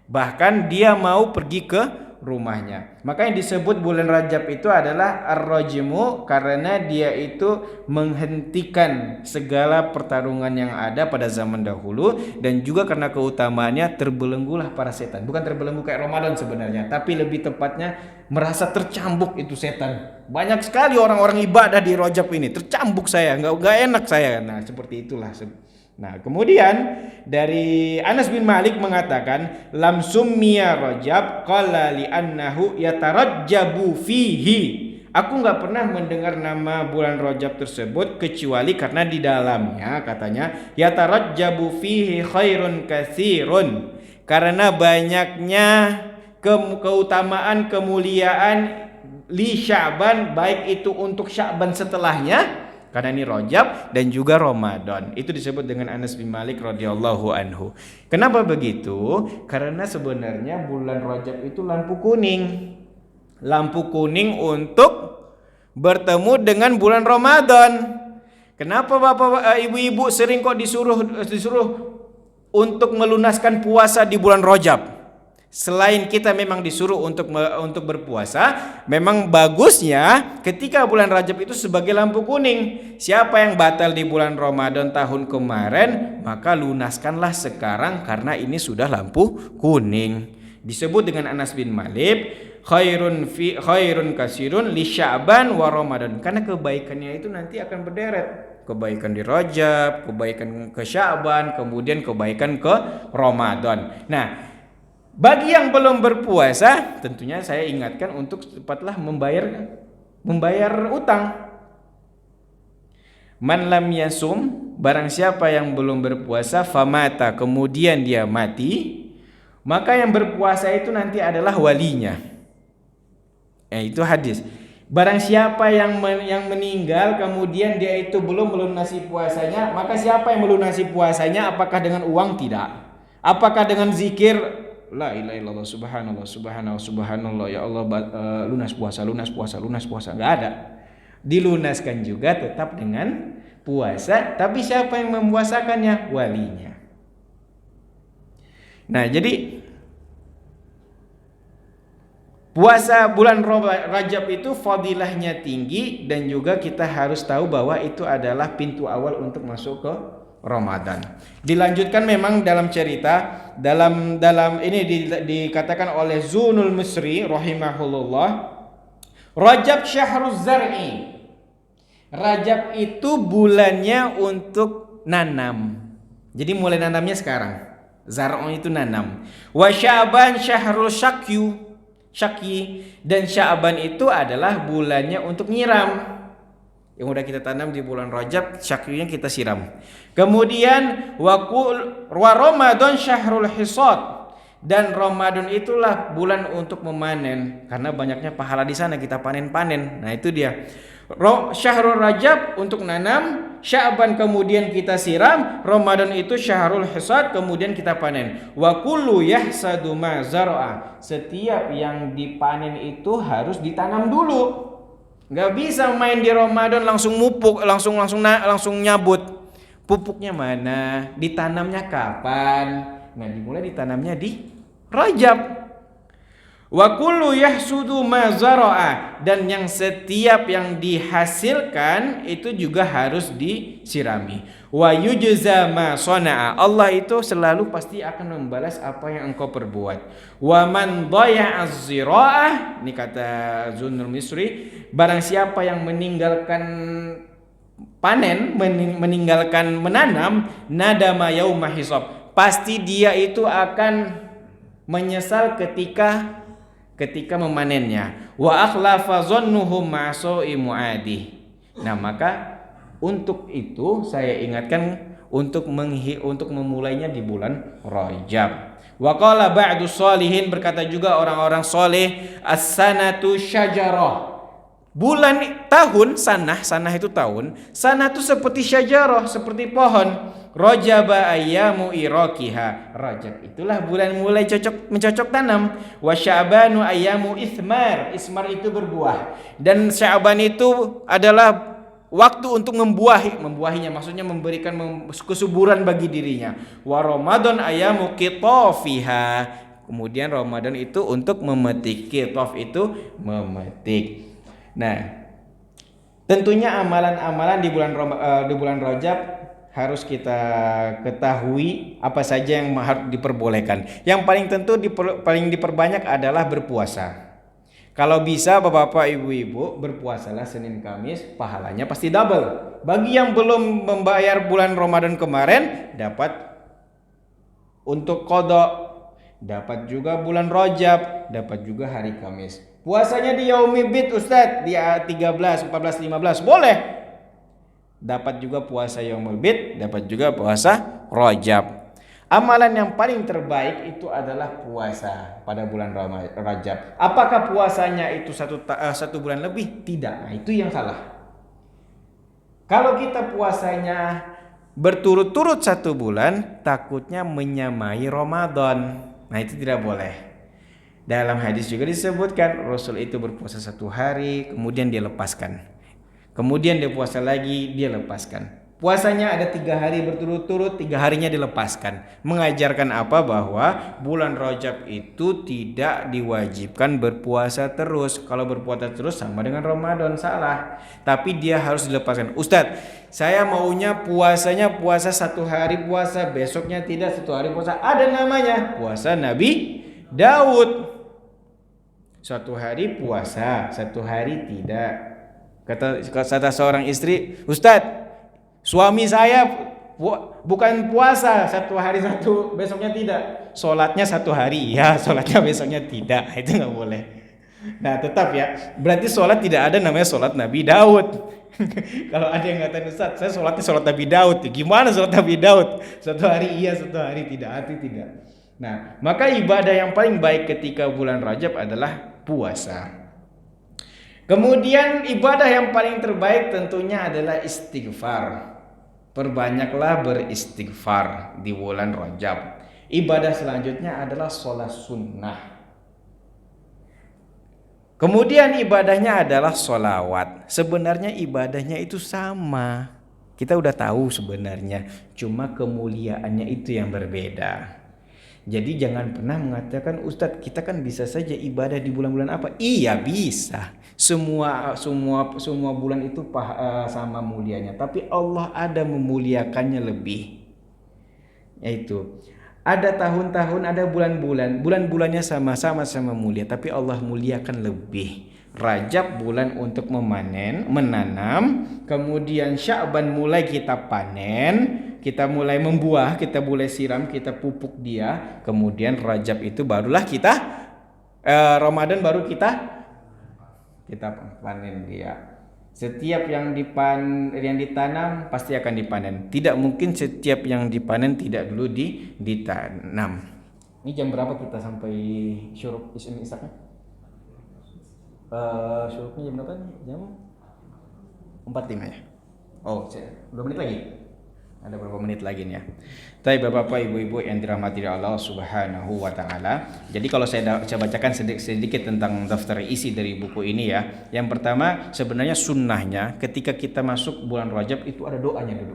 Bahkan dia mau pergi ke rumahnya. Makanya disebut bulan Rajab itu adalah ar-rajmu, karena dia itu menghentikan segala pertarungan yang ada pada zaman dahulu, dan juga karena keutamaannya terbelenggulah para setan. Bukan terbelenggu kayak Ramadan sebenarnya, tapi lebih tepatnya merasa tercambuk itu setan. Banyak sekali orang-orang ibadah di Rajab ini, tercambuk saya, nggak enak saya. Nah, seperti itulah. Nah, kemudian dari Anas bin Malik mengatakan, lam summiya Rajab qala li annahu yatarajjabu fihi. Aku enggak pernah mendengar nama bulan Rajab tersebut kecuali karena di dalamnya katanya yatarajjabu fihi khairun katsirun. Karena banyaknya keutamaan, kemuliaan li Sya'ban, baik itu untuk Sya'ban setelahnya, karena ini Rajab, dan juga Ramadan. Itu disebut dengan Anas bin Malik radhiyallahu anhu. Kenapa begitu? Karena sebenarnya bulan Rajab itu lampu kuning. Lampu kuning untuk bertemu dengan bulan Ramadan. Kenapa bapak ibu-ibu sering kok disuruh untuk melunaskan puasa di bulan Rajab? Selain kita memang disuruh untuk berpuasa, memang bagusnya ketika bulan Rajab itu sebagai lampu kuning. Siapa yang batal di bulan Ramadan tahun kemarin, maka lunaskanlah sekarang karena ini sudah lampu kuning. Disebut dengan Anas bin Malik, khairun kasirun li Sya'ban wa Ramadan, karena kebaikannya itu nanti akan berderet. Kebaikan di Rajab, kebaikan ke Sya'ban, kemudian kebaikan ke Ramadan. Nah, bagi yang belum berpuasa, tentunya saya ingatkan untuk cepatlah membayar utang. Man lam yasum, barang siapa yang belum berpuasa, famata, kemudian dia mati, maka yang berpuasa itu nanti adalah walinya. Itu hadis. Barang siapa yang meninggal kemudian dia itu belum melunasi puasanya, maka siapa yang melunasi puasanya? Apakah dengan uang? Tidak. Apakah dengan zikir? La ilaha illallah, subhanallah, subhanallah, subhanallah, ya Allah, lunas puasa, enggak ada. Dilunaskan juga tetap dengan puasa, tapi siapa yang mempuasakannya? Walinya. Nah, jadi puasa bulan Rajab itu fadilahnya tinggi, dan juga kita harus tahu bahwa itu adalah pintu awal untuk masuk ke Ramadan. Dilanjutkan memang dalam cerita, dalam ini dikatakan oleh Zunul Misri rahimahullah, Rajab syahruz zar'i. Rajab itu bulannya untuk nanam. Jadi mulai nanamnya sekarang. Zar'u itu nanam. Wa Sya'ban syahrul syaki, dan Sya'ban itu adalah bulannya untuk nyiram. Yang udah kita tanam di bulan Rajab, syakinya kita siram. Kemudian wa Ramadan syahrul hisad, dan Ramadan itulah bulan untuk memanen, karena banyaknya pahala di sana, kita panen-panen. Nah, itu dia. Syahrul Rajab untuk nanam, Sya'ban kemudian kita siram, Ramadan itu syahrul hisad, kemudian kita panen. Wa kullu yahsadu ma zar'a, setiap yang dipanen itu harus ditanam dulu. Nggak bisa main di Ramadan langsung mupuk, langsung nyabut. Pupuknya mana? Ditanamnya kapan? Nah, dimulai ditanamnya di Rajab. Wa kullu yahsudu ma zara'a, dan yang setiap yang dihasilkan itu juga harus disirami. Wa yujza ma sana'a, Allah itu selalu pasti akan membalas apa yang engkau perbuat. Wa man dhaya'a az-zira'ah, ini kata Zunul Misri, barang siapa yang meninggalkan panen, meninggalkan menanam, nadama yauma hisab, pasti dia itu akan menyesal ketika memanennya. Wa akhlafa dhannuhum ma'sa'i mu'adih. Nah, maka untuk itu saya ingatkan untuk memulainya di bulan Rajab. Wa qala ba'du sholihin, berkata juga orang-orang soleh, as-sanatu syajarah. Sanah itu tahun. Sanah itu seperti syajarah, seperti pohon. Rajaba ayyamu iraqiha, Rajab itulah bulan mulai mencocok tanam. Wa Sya'banu ayyamu ismar itu berbuah, dan Sya'ban itu adalah waktu untuk membuahinya, maksudnya memberikan kesuburan bagi dirinya. Wa Ramadan ayyamu qitafiha, kemudian Ramadan itu untuk memetik. Qitaf itu memetik. Nah, tentunya amalan-amalan di bulan Rajab harus kita ketahui apa saja yang harus diperbolehkan. Yang paling diperbanyak adalah berpuasa. Kalau bisa bapak-bapak, ibu-ibu, berpuasalah Senin Kamis, pahalanya pasti double. Bagi yang belum membayar bulan Ramadan kemarin, dapat untuk qada, dapat juga bulan Rajab, dapat juga hari Kamis. Puasanya di Yaumil Bid, Ustadz, di 13, 14, 15 boleh. Dapat juga puasa Yaumul Bid, dapat juga puasa Rajab. Amalan yang paling terbaik itu adalah puasa pada bulan Rajab. Apakah puasanya itu satu bulan lebih? Tidak. Nah, itu yang salah. Kalau kita puasanya berturut-turut 1 bulan, takutnya menyamai Ramadan. Nah, itu tidak boleh. Dalam hadis juga disebutkan Rasul itu berpuasa 1 hari, kemudian dia lepaskan. Kemudian dia puasa lagi, dia lepaskan. Puasanya ada 3 hari berturut-turut, 3 harinya dilepaskan. Mengajarkan apa? Bahwa bulan Rajab itu tidak diwajibkan berpuasa terus. Kalau berpuasa terus sama dengan Ramadan, salah. Tapi dia harus dilepaskan. Ustadz, saya maunya puasanya puasa 1 hari puasa, besoknya tidak, 1 hari puasa. Ada namanya puasa Nabi Daud. 1 hari puasa, 1 hari tidak. Kata seorang istri, Ustadz, suami saya bukan puasa 1 hari besoknya tidak, sholatnya 1 hari, ya sholatnya besoknya tidak, itu nggak boleh. Nah tetap ya, berarti sholat tidak ada namanya sholat Nabi Daud. Kalau ada yang ngatain, Ustaz, saya sholatnya sholat Nabi Daud, gimana sholat Nabi Daud? 1 hari iya, 1 hari tidak, arti tidak. Nah maka ibadah yang paling baik ketika bulan Rajab adalah puasa. Kemudian ibadah yang paling terbaik tentunya adalah istighfar. Perbanyaklah beristighfar di bulan Rajab. Ibadah selanjutnya adalah sholat sunnah. Kemudian ibadahnya adalah sholawat. Sebenarnya ibadahnya itu sama. Kita udah tahu sebenarnya. Cuma kemuliaannya itu yang berbeda. Jadi jangan pernah mengatakan, Ustadz, kita kan bisa saja ibadah di bulan-bulan apa? Iya bisa. Semua bulan itu sama mulianya, tapi Allah ada memuliakannya lebih. Yaitu ada tahun-tahun, ada bulan-bulannya sama-sama mulia, tapi Allah muliakan lebih. Rajab bulan untuk memanen, menanam, kemudian Sya'ban mulai kita panen, kita mulai membuah, kita mulai siram, kita pupuk dia, kemudian Rajab itu barulah kita Ramadan baru kita panen dia. Setiap yang ditanam pasti akan dipanen. Tidak mungkin setiap yang dipanen tidak dulu ditanam. Ini jam berapa kita sampai syuruk isaknya? Syuruknya jam berapa nih? Jam 4.05 ya? Oh, 2 menit lagi. Ada beberapa menit lagi nih ya. Tapi Bapak-bapak, Ibu-ibu yang dirahmati Allah Subhanahu wa taala. Jadi kalau saya bacakan sedikit tentang daftar isi dari buku ini ya. Yang pertama, sebenarnya sunnahnya ketika kita masuk bulan Rajab itu ada doanya dulu.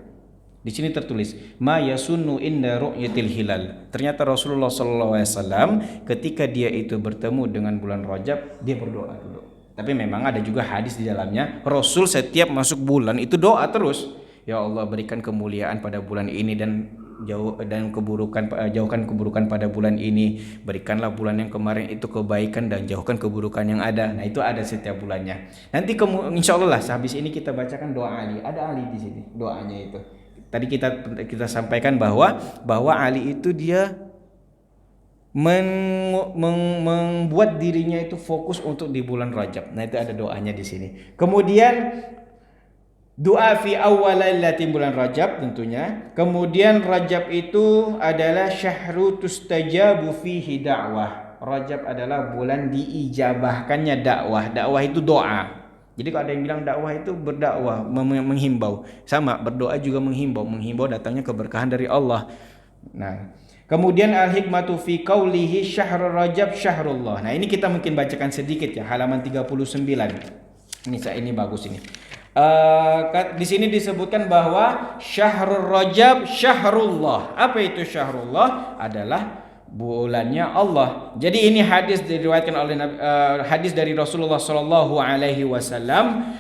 Di sini tertulis, ma yasunnu inda ru'yatil hilal. Ternyata Rasulullah SAW ketika dia itu bertemu dengan bulan Rajab, dia berdoa dulu. Tapi memang ada juga hadis di dalamnya, Rasul setiap masuk bulan itu doa terus. Ya Allah, berikan kemuliaan pada bulan ini dan jauhkan keburukan pada bulan ini. Berikanlah bulan yang kemarin itu kebaikan dan jauhkan keburukan yang ada. Nah, itu ada setiap bulannya. Nanti insya Allah lah sehabis ini kita bacakan doa Ali. Ada Ali di sini doanya itu. Tadi kita sampaikan bahwa Ali itu dia membuat dirinya itu fokus untuk di bulan Rajab. Nah, itu ada doanya di sini. Kemudian doa fi awal lailatin bulan Rajab tentunya. Kemudian Rajab itu adalah syahru tustajabu fihi da'wah. Rajab adalah bulan diijabahkannya dakwah. Dakwah itu doa. Jadi kalau ada yang bilang dakwah itu berdakwah, menghimbau. Sama, berdoa juga menghimbau. Menghimbau datangnya keberkahan dari Allah. Nah, kemudian al-hikmatu fi qaulihi syahrul Rajab syahrullah. Nah, ini kita mungkin bacakan sedikit ya, halaman 39. Ini bagus ini. Di sini disebutkan bahwa syahrul Rajab syahrullah. Apa itu syahrullah? Adalah bulannya Allah. Jadi ini hadis diriwayatkan oleh hadis dari Rasulullah sallallahu alaihi wasallam.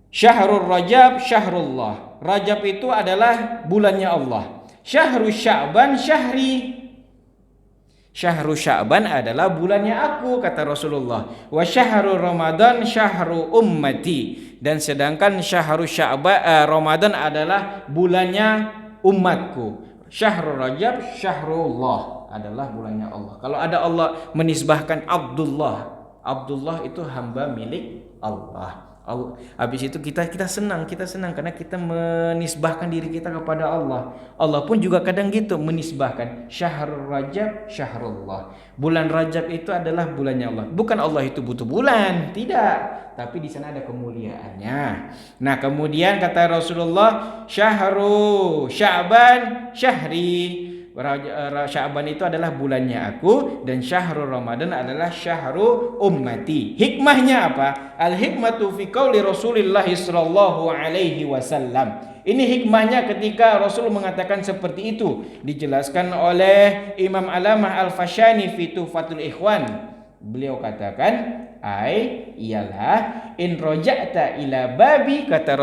Syahrul Rajab syahrullah. Rajab itu adalah bulannya Allah. Syahrul Sya'ban syahri. Syahrul Sya'ban adalah bulannya aku, kata Rasulullah. Wa syahrul Ramadan syahru ummati. Dan sedangkan syahrul Ramadan adalah bulannya umatku. Syahrul Rajab syahrullah adalah bulannya Allah. Kalau ada Allah menisbahkan Abdullah itu hamba milik Allah. Habis itu kita senang karena kita menisbahkan diri kita kepada Allah. Allah pun juga kadang gitu menisbahkan syahrul Rajab syahrullah. Bulan Rajab itu adalah bulannya Allah. Bukan Allah itu butuh bulan, tidak. Tapi di sana ada kemuliaannya. Nah, kemudian kata Rasulullah, syahru Sya'ban syahri. Sya'ban itu adalah bulannya aku dan syahrul Ramadan adalah syahru ummati. Hikmahnya apa? Al hikmatu fi qauli Rasulillah sallallahu alaihi wasallam. Ini hikmahnya ketika Rasul mengatakan seperti itu, dijelaskan oleh Imam Alamah Al-Fashani fi Tuhfatul Ikhwan. Beliau katakan, ialah in raja'ta ila babi, kata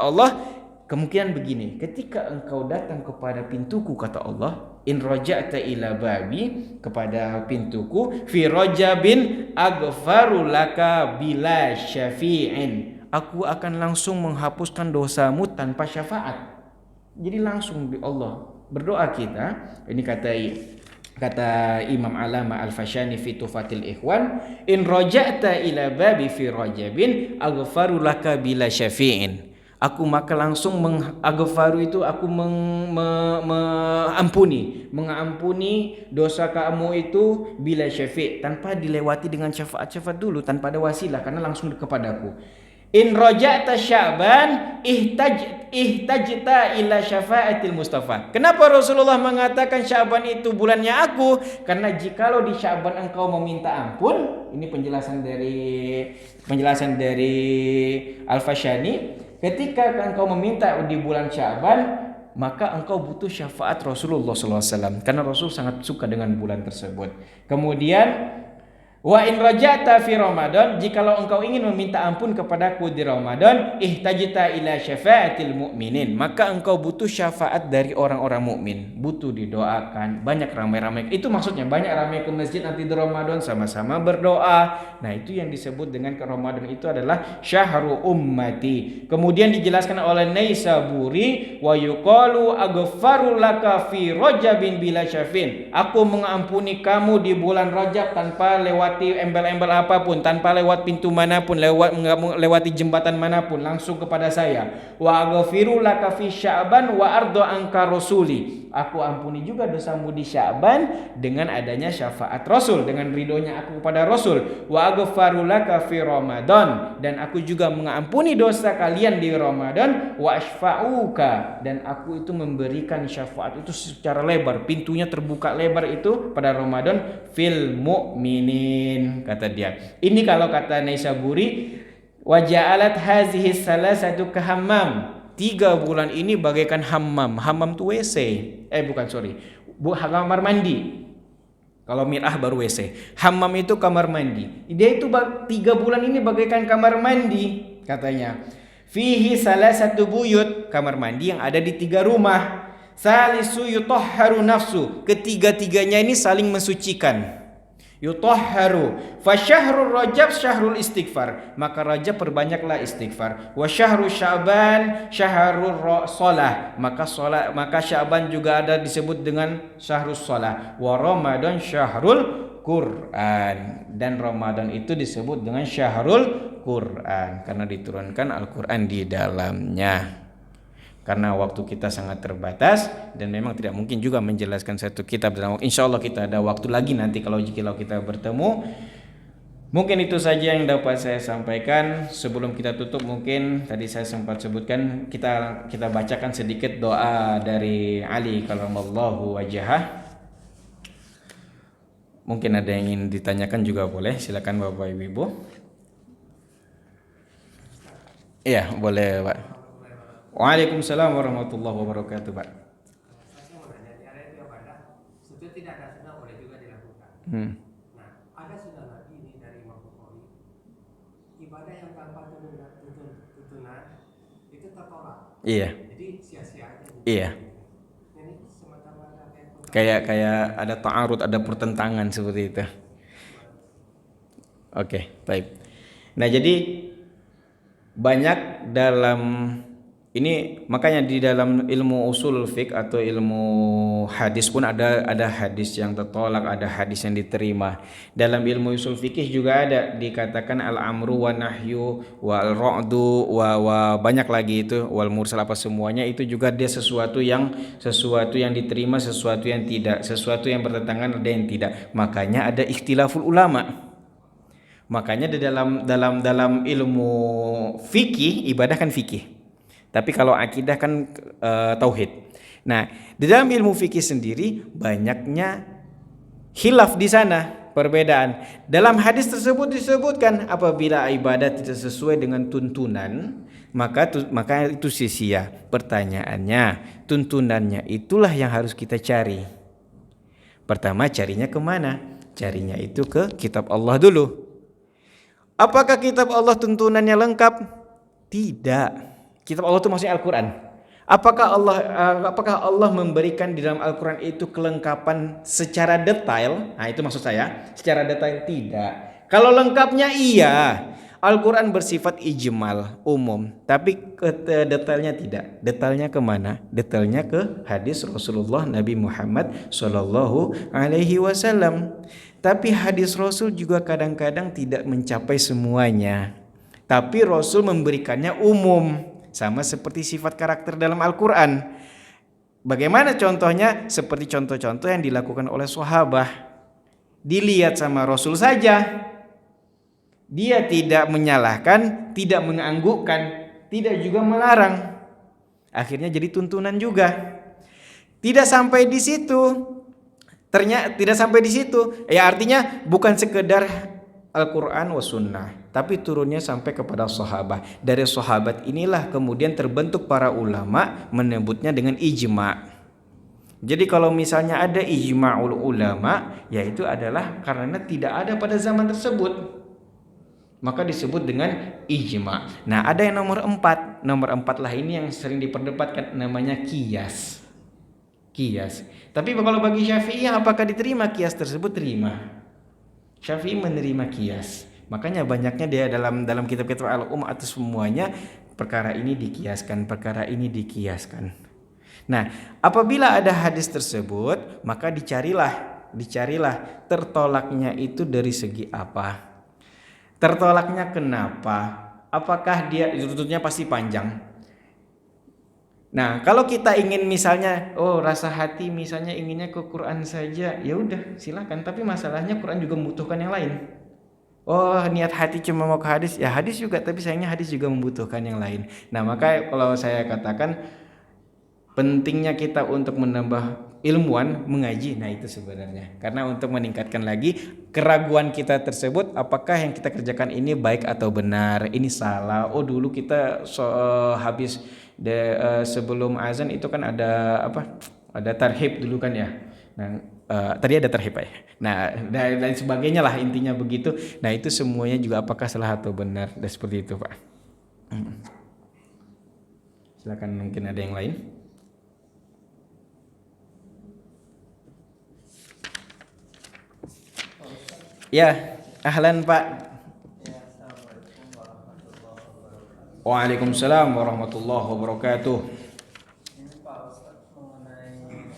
Allah. Kemungkinan begini, ketika engkau datang kepada pintuku, kata Allah, in raja'ta ila babi, kepada pintuku, fi rajabin aghfaru laka bila syafi'in, aku akan langsung menghapuskan dosamu tanpa syafaat. Jadi langsung Allah berdoa kita. Ini kata Imam Alama Al-Fashani fi Tuhfatil Ikhwan, in raja'ta ila babi fi rajabin aghfaru laka bila syafi'in, aku maka langsung mengaghfaru itu aku mengampuni dosa kamu itu bila syafi', tanpa dilewati dengan syafaat dulu, tanpa ada wasilah, karena langsung kepadaku. In raja'ta Sya'ban ihtajta ila syafa'atil Mustafa. Kenapa Rasulullah mengatakan Sya'ban itu bulannya aku? Karena jikalau di Sya'ban engkau meminta ampun, ini penjelasan dari Al-Fashani, ketika engkau meminta di bulan Sya'ban, maka engkau butuh syafaat Rasulullah SAW, karena Rasul sangat suka dengan bulan tersebut. Kemudian wa in raja'ta fi Ramadan, jikalau engkau ingin meminta ampun kepadaku di Ramadan, ihtajta ila syafa'atil mu'minin, maka engkau butuh syafaat dari orang-orang mukmin, butuh didoakan, banyak ramai-ramai. Itu maksudnya banyak ramai ke masjid nanti di Ramadan, sama-sama berdoa. Nah, itu yang disebut dengan ke Ramadan itu adalah syahru ummati. Kemudian dijelaskan oleh Naisaburi, wa yuqalu aghfaru laka fi rajabin bila syafin, aku mengampuni kamu di bulan Rajab tanpa lewati embel-embel apapun, tanpa lewat pintu manapun, lewati jembatan manapun, langsung kepada saya. Wa aghfiru laka fi Sya'ban wa ardo anka rasuli, aku ampuni juga dosamu di Sya'ban dengan adanya syafaat Rasul, dengan ridhonya aku kepada Rasul. Wa aghfaru laka fi Ramadan, dan aku juga mengampuni dosa kalian di Ramadan. Wa ashfa'uka, dan aku itu memberikan syafaat itu secara lebar, pintunya terbuka lebar itu pada Ramadan, fil mu'minin, kata dia. Ini kalau kata Naisaburi, wa ja'alat hazihi salasatu kahammam, 3 bulan ini bagaikan hammam. Hammam itu WC. Kamar mandi. Kalau mirah baru WC. Hammam itu kamar mandi. Dia itu 3 bulan ini bagaikan kamar mandi, katanya. Fihi salasatu buyut, kamar mandi yang ada di 3 rumah. Salisu yutahharu nafsu, ketiga-tiganya ini saling mensucikan. Yutahharu fa syahrul Rajab syahrul istighfar, maka Rajab perbanyaklah istighfar. Wa syahrul Sya'ban syahrul shalah, maka Sya'ban juga ada disebut dengan syahrul shalah. Wa Ramadan syahrul Quran, dan Ramadan itu disebut dengan syahrul Quran karena diturunkan Al-Quran di dalamnya. Karena waktu kita sangat terbatas dan memang tidak mungkin juga menjelaskan satu kitab dalam waktu. Insya Allah kita ada waktu lagi nanti kalau kita bertemu. Mungkin itu saja yang dapat saya sampaikan. Sebelum kita tutup, mungkin tadi saya sempat sebutkan, kita bacakan sedikit doa dari Ali karamallahu wajhah. Mungkin ada yang ingin ditanyakan juga boleh, silakan Bapak Ibu. Iya, boleh Pak. Waalaikumsalam warahmatullahi wabarakatuh, Pak. Saya mau nanya, di area ibadah sujud tidak ada sunnah, boleh juga dilakukan. Nah, ada sunnah lagi ini dari Imam Bukhari. Ibadah yang tanpa tuntunan itu tertolak. Iya. Jadi sia-sia aja. Iya. Ini semata-mata Kayak ada ta'arud, ada pertentangan seperti itu. Oke, baik. Nah, jadi banyak dalam Ini makanya di dalam ilmu usul fiqh atau ilmu hadis pun ada hadis yang tertolak, ada hadis yang diterima. Dalam ilmu usul fikih juga ada dikatakan al-amru wa nahyu wal ra'du wa banyak lagi itu wal mursal apa semuanya itu juga dia sesuatu yang diterima, sesuatu yang tidak, sesuatu yang bertentangan ada yang tidak. Makanya ada ikhtilaful ulama. Makanya di dalam ilmu fikih ibadah kan fikih. Tapi kalau akidah kan tauhid. Nah, di dalam ilmu fikih sendiri banyaknya khilaf di sana, perbedaan. Dalam hadis tersebut disebutkan apabila ibadah tidak sesuai dengan tuntunan, maka itu sia-sia. Pertanyaannya, tuntunannya itulah yang harus kita cari. Pertama, carinya kemana? Carinya itu ke kitab Allah dulu. Apakah kitab Allah tuntunannya lengkap? Tidak. Kitab Allah itu maksudnya Al-Quran. Apakah Allah memberikan di dalam Al-Quran itu kelengkapan secara detail? Nah, itu maksud saya. Secara detail tidak. Kalau lengkapnya iya. Al-Quran bersifat ijmal, umum. Tapi detailnya tidak. Detailnya kemana? Detailnya ke hadis Rasulullah Nabi Muhammad Sallallahu Alaihi Wasallam. Tapi hadis Rasul juga kadang-kadang tidak mencapai semuanya. Tapi Rasul memberikannya umum. Sama seperti sifat karakter dalam Al-Quran. Bagaimana contohnya? Seperti contoh-contoh yang dilakukan oleh sahabat. Dilihat sama Rasul saja. Dia tidak menyalahkan, tidak menganggukkan, tidak juga melarang. Akhirnya jadi tuntunan juga. Tidak sampai di situ. Ternyata tidak sampai di situ. Ya artinya bukan sekedar Al-Quran wa sunnah, tapi turunnya sampai kepada sahabat. Dari sahabat inilah kemudian terbentuk para ulama menyebutnya dengan ijma. Jadi kalau misalnya ada ijma'ul ulama, yaitu adalah karena tidak ada pada zaman tersebut, maka disebut dengan ijma. Nah, ada yang nomor 4. Nomor 4 lah ini yang sering diperdebatkan, namanya qiyas. Tapi kalau bagi Syafi'i apakah diterima qiyas tersebut? Terima. Syafi'i menerima qiyas. Makanya banyaknya dia dalam kitab-kitab al-um atau semuanya perkara ini dikiaskan, perkara ini dikiaskan. Nah, apabila ada hadis tersebut, maka dicarilah tertolaknya itu dari segi apa? Tertolaknya kenapa? Apakah dia tutupnya pasti panjang? Nah, kalau kita ingin misalnya, rasa hati misalnya inginnya ke Quran saja, ya udah silakan. Tapi masalahnya Quran juga membutuhkan yang lain. Niat hati cuma mau ke hadis, ya hadis juga. Tapi sayangnya hadis juga membutuhkan yang lain. Nah, maka kalau saya katakan pentingnya kita untuk menambah ilmuwan mengaji. Nah, itu sebenarnya. Karena untuk meningkatkan lagi keraguan kita tersebut, apakah yang kita kerjakan ini baik atau benar, ini salah. Dulu kita habis sebelum azan itu kan ada ada tarhib dulu kan ya. Nah, tadi ada tarhib ya. Nah, dan sebagainya lah intinya begitu. Nah, itu semuanya juga apakah salah atau benar, dan seperti itu, Pak. Silakan, mungkin ada yang lain. Ya, ahlan Pak. Waalaikumsalam warahmatullahi wabarakatuh. Ini Pak Ustadz mengenai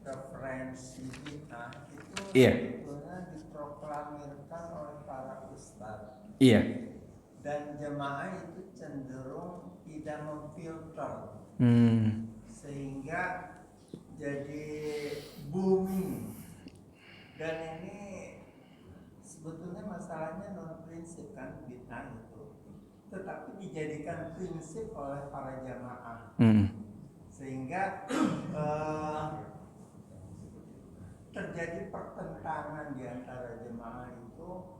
referensi bid'ah itu Iya. sebetulnya diproklamirkan oleh para ustadz. Iya. Dan jemaah itu cenderung tidak memfilter. Sehingga jadi booming. Dan ini sebetulnya masalahnya non prinsip kan bid'ah itu. Tetapi dijadikan prinsip oleh para jamaah, sehingga terjadi pertentangan di antara jemaah itu.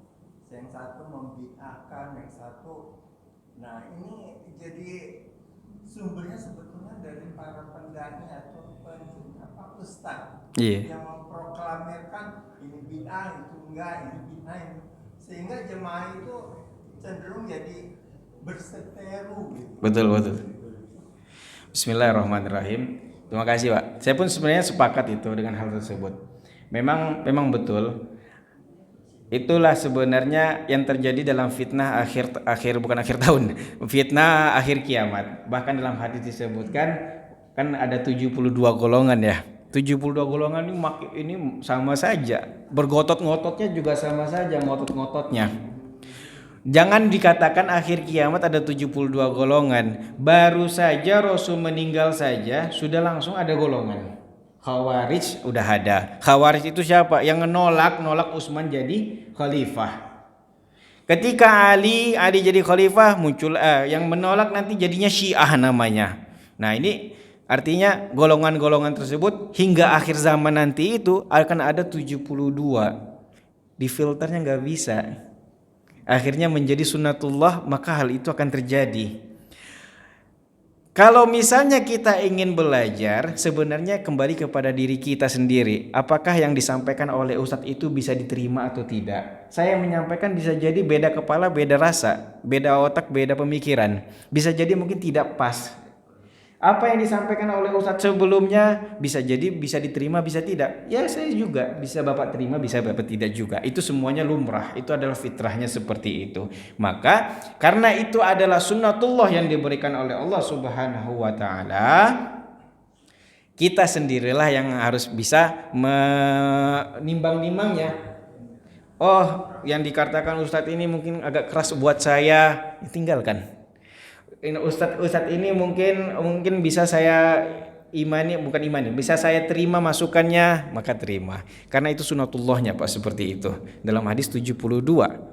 Yang satu membid'ahkan, yang satu. Nah, ini jadi sumbernya sebetulnya dari para pendai atau ustaz yang memproklamirkan ini bid'ah, itu enggak, ini bid'ah, ini. Sehingga jemaah itu cenderung jadi berseteru gitu. Betul. Bismillahirrahmanirrahim. Terima kasih, Pak. Saya pun sebenarnya sepakat itu dengan hal tersebut. Memang betul. Itulah sebenarnya yang terjadi dalam fitnah bukan akhir tahun, fitnah akhir kiamat. Bahkan dalam hadis disebutkan kan ada 72 golongan ya. 72 golongan ini sama saja. Bergotot-ngototnya juga sama saja ngotot-ngototnya. Jangan dikatakan akhir kiamat ada 72 golongan. Baru saja Rasul meninggal saja sudah langsung ada golongan. Khawarij udah ada. Khawarij itu siapa? Yang nolak Utsman jadi khalifah. Ketika Ali jadi khalifah muncul yang menolak nanti jadinya Syiah namanya. Nah, ini artinya golongan-golongan tersebut hingga akhir zaman nanti itu akan ada 72. Difilternya nggak bisa. Akhirnya menjadi sunnatullah, maka hal itu akan terjadi. Kalau misalnya kita ingin belajar, sebenarnya kembali kepada diri kita sendiri. Apakah yang disampaikan oleh Ustadz itu bisa diterima atau tidak? Saya menyampaikan bisa jadi beda kepala, beda rasa, beda otak, beda pemikiran. Bisa jadi mungkin tidak pas. Apa yang disampaikan oleh Ustadz sebelumnya bisa jadi bisa diterima, bisa tidak. Ya saya juga bisa Bapak terima, bisa Bapak tidak juga. Itu semuanya lumrah. Itu adalah fitrahnya seperti itu. Maka karena itu adalah sunnatullah yang diberikan oleh Allah Subhanahu wa taala, kita sendirilah yang harus bisa menimbang-nimbangnya. Oh, yang dikatakan Ustadz ini mungkin agak keras buat saya, tinggalkan. Ustadz ini mungkin bisa saya bisa saya terima masukannya, maka terima. Karena itu sunatullahnya Pak, seperti itu. Dalam hadis 72,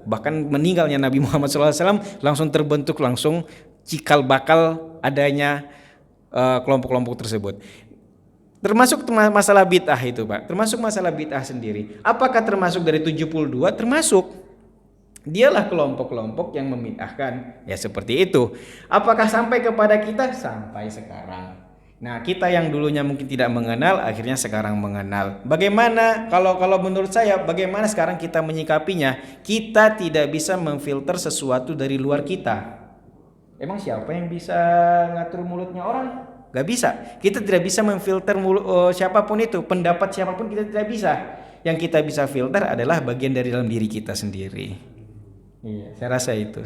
bahkan meninggalnya Nabi Muhammad SAW langsung terbentuk langsung cikal bakal adanya kelompok-kelompok tersebut. Termasuk masalah bid'ah itu Pak, termasuk masalah bid'ah sendiri. Apakah termasuk dari 72? Termasuk. Dialah kelompok-kelompok yang membid'ahkan. Ya seperti itu. Apakah sampai kepada kita? Sampai sekarang. Nah, kita yang dulunya mungkin tidak mengenal, akhirnya sekarang mengenal. Bagaimana kalau menurut saya, bagaimana sekarang kita menyikapinya? Kita tidak bisa memfilter sesuatu dari luar kita. Emang siapa yang bisa ngatur mulutnya orang? Gak bisa. Kita tidak bisa memfilter siapapun itu, pendapat siapapun kita tidak bisa. Yang kita bisa filter adalah bagian dari dalam diri kita sendiri. Iya, saya rasa itu.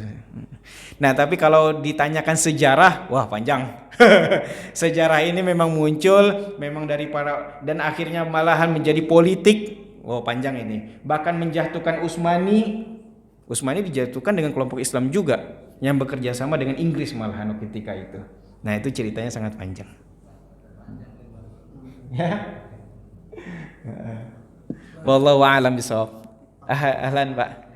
Nah, tapi kalau ditanyakan sejarah, wah panjang. Sejarah ini memang muncul, memang dari dan akhirnya malahan menjadi politik. Wah panjang ini. Bahkan menjatuhkan Utsmani dijatuhkan dengan kelompok Islam juga yang bekerja sama dengan Inggris malahan ketika itu. Nah, itu ceritanya sangat panjang. Ya. Wallahu a'lam bishawab. Ahlan Pak.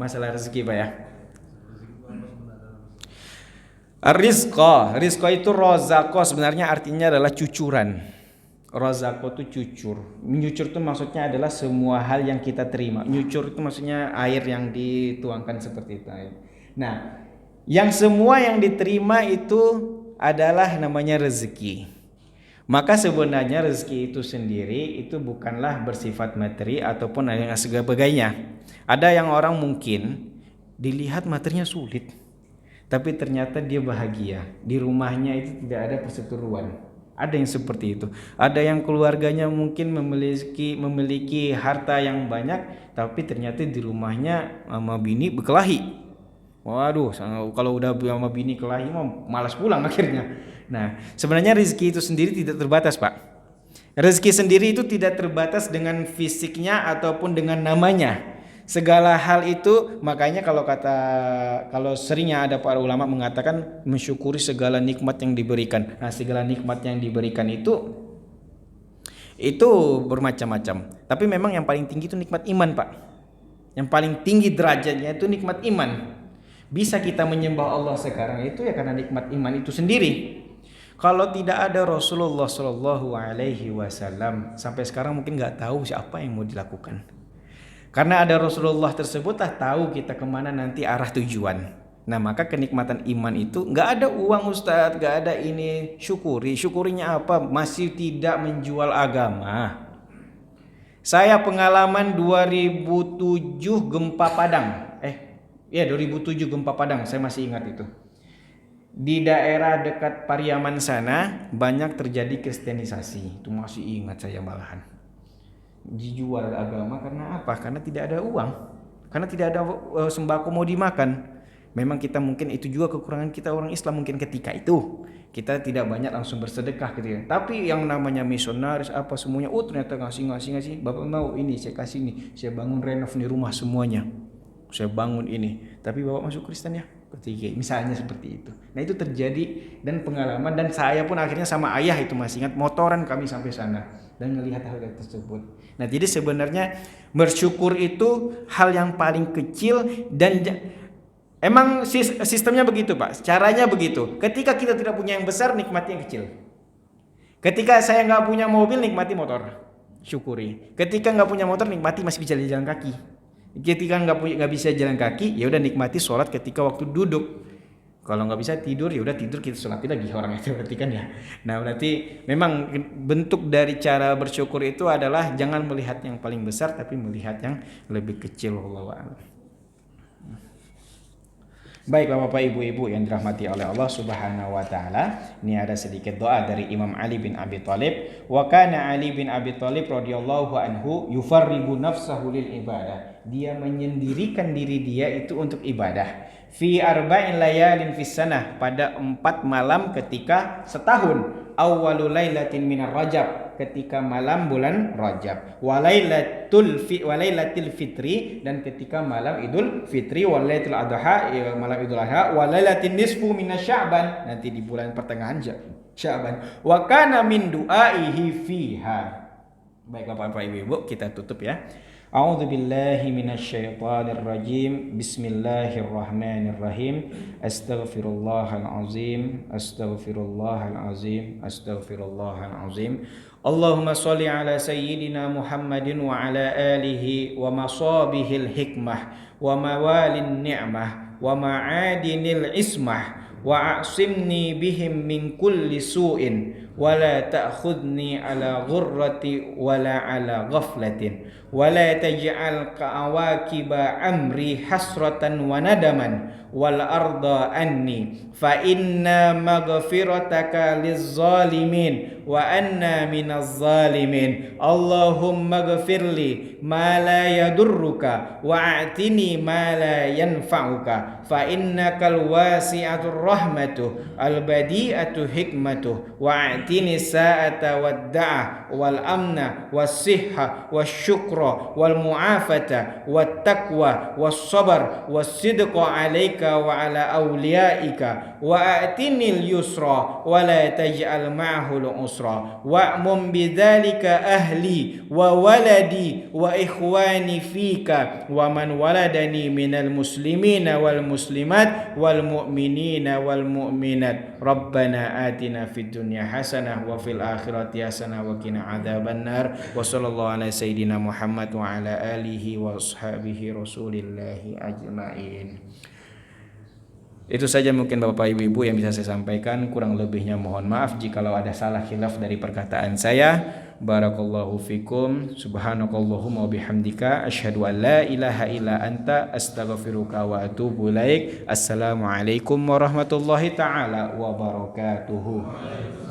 Masalah rezeki Pak ya. Rizqo itu rozako, sebenarnya artinya adalah cucuran. Rozako itu cucur. Menyucur itu maksudnya adalah semua hal yang kita terima. Nyucur itu maksudnya air yang dituangkan seperti itu. Nah, yang semua yang diterima itu adalah namanya rezeki. Maka sebenarnya rezeki itu sendiri itu bukanlah bersifat materi ataupun yang sebagainya. Ada yang orang mungkin dilihat materinya sulit, tapi ternyata dia bahagia. Di rumahnya itu tidak ada perseteruan. Ada yang seperti itu. Ada yang keluarganya mungkin memiliki harta yang banyak, tapi ternyata di rumahnya sama bini berkelahi. Waduh, kalau udah sama bini kelahi malas pulang akhirnya. Nah, sebenarnya rezeki itu sendiri tidak terbatas, Pak. Rezeki sendiri itu tidak terbatas dengan fisiknya ataupun dengan namanya. Segala hal itu, makanya kalau seringnya ada para ulama mengatakan mensyukuri segala nikmat yang diberikan. Nah, segala nikmat yang diberikan itu bermacam-macam. Tapi memang yang paling tinggi itu nikmat iman, Pak. Yang paling tinggi derajatnya itu nikmat iman. Bisa kita menyembah Allah sekarang itu ya karena nikmat iman itu sendiri. Kalau tidak ada Rasulullah Shallallahu Alaihi Wasallam, sampai sekarang mungkin nggak tahu siapa yang mau dilakukan. Karena ada Rasulullah tersebutlah tahu kita kemana nanti arah tujuan. Nah, maka kenikmatan iman itu nggak ada uang Ustadz, nggak ada ini, syukurinya apa? Masih tidak menjual agama. Saya pengalaman 2007 gempa Padang. 2007 gempa Padang, saya masih ingat itu. di daerah dekat Pariaman sana banyak terjadi kristenisasi. Itu masih ingat saya malahan. Dijual agama karena apa? Karena tidak ada uang. Karena tidak ada sembako mau dimakan. Memang kita mungkin itu juga kekurangan kita orang Islam mungkin ketika itu. Kita tidak banyak langsung bersedekah gitu ya. Tapi yang namanya misionaris apa semuanya, ternyata ngasih. Bapak mau ini, saya kasih ini. Saya bangun renov nih rumah semuanya. Saya bangun ini. Tapi Bapak masuk Kristen ya? Ketika misalnya seperti itu. Nah itu terjadi dan pengalaman, dan saya pun akhirnya sama ayah itu masih ingat motoran kami sampai sana dan melihat hal tersebut. Nah jadi sebenarnya bersyukur itu hal yang paling kecil dan emang sistemnya begitu Pak. Caranya begitu. Ketika kita tidak punya yang besar, nikmati yang kecil. Ketika saya nggak punya mobil, nikmati motor, syukuri. Ketika nggak punya motor, nikmati masih bisa jalan kaki. Ketika nggak bisa jalan kaki, ya udah nikmati sholat ketika waktu duduk. Kalau nggak bisa tidur, ya udah tidur, kita sholat lagi orang itu berarti kan ya. Nah berarti memang bentuk dari cara bersyukur itu adalah jangan melihat yang paling besar, tapi melihat yang lebih kecil. Wallahu a'lam. Baik Bapak Ibu yang dirahmati oleh Allah Subhanahu wa taala, ini ada sedikit doa dari Imam Ali bin Abi Thalib. Wa kana Ali bin Abi Thalib radhiyallahu anhu yufarrigu nafsahu lil ibadah. Dia menyendirikan diri dia itu untuk ibadah. Fi arba'in layalin fis sanah, pada 4 malam ketika setahun. Awwalul lailatin minar Rajab, ketika malam bulan Rajab. Walailatil fitri, dan ketika malam Idul Fitri. Walailatul adha, malam Idul Adha. Walailatin nisfu minas Sya'ban, nanti di bulan pertengahan Sya'ban. Wa kana min du'aihi fiha. Baik Bapak Ibu, kita tutup ya. A'udzu billahi minasy syaithanir rajim. Bismillahirrahmanirrahim. Astaghfirullahal azim. Allahumma shalli ala sayyidina Muhammadin wa ala alihi wa masabihil hikmah wa mawalin ni'mah wa ma'adinil ismah wa a'simni bihim min kulli su'in wa la ta'khudni ala ghurrati wa la ala ghaflatin wa la taj'al ka'awakiba amri hasratan wa nadaman wal arda anni fa inna maghfirataka lizzalimin wa anna minaz zalimin. Allahumma ghfirli ma la yadurruka wa a'tini ma la yanfa'uka fa innakal wasi'atur rahmatu al badi'atu hikmatu wa a'tini sa'ata wad da'a wal amna was sihha was syukra wal mu'afata wat taqwa was sabar was sidqa alayka wa ala awliyaika wa a'tinil yusra wa la taj'al ma'ahul usra wa'mum bidzalika ahli wa waladi wa ikhwani fika wa man waladani minal muslimina wal muslimat wal mu'minina wal mu'minat. Rabbana atina fid dunya hasanah wa fil akhirati hasanah wa qina adzabannar. Wa sallallahu ala sayyidina Muhammad wa ala alihi wa ashabihi rasulillahi ajmain. Itu saja mungkin Bapak Ibu yang bisa saya sampaikan. Kurang lebihnya mohon maaf jikalau ada salah khilaf dari perkataan saya. Barakallahu fikum. Subhanakallahumma wa bihamdika asyhadu an la ilaha illa anta astaghfiruka wa atubu ilaik. Assalamualaikum warahmatullahi taala wabarakatuh.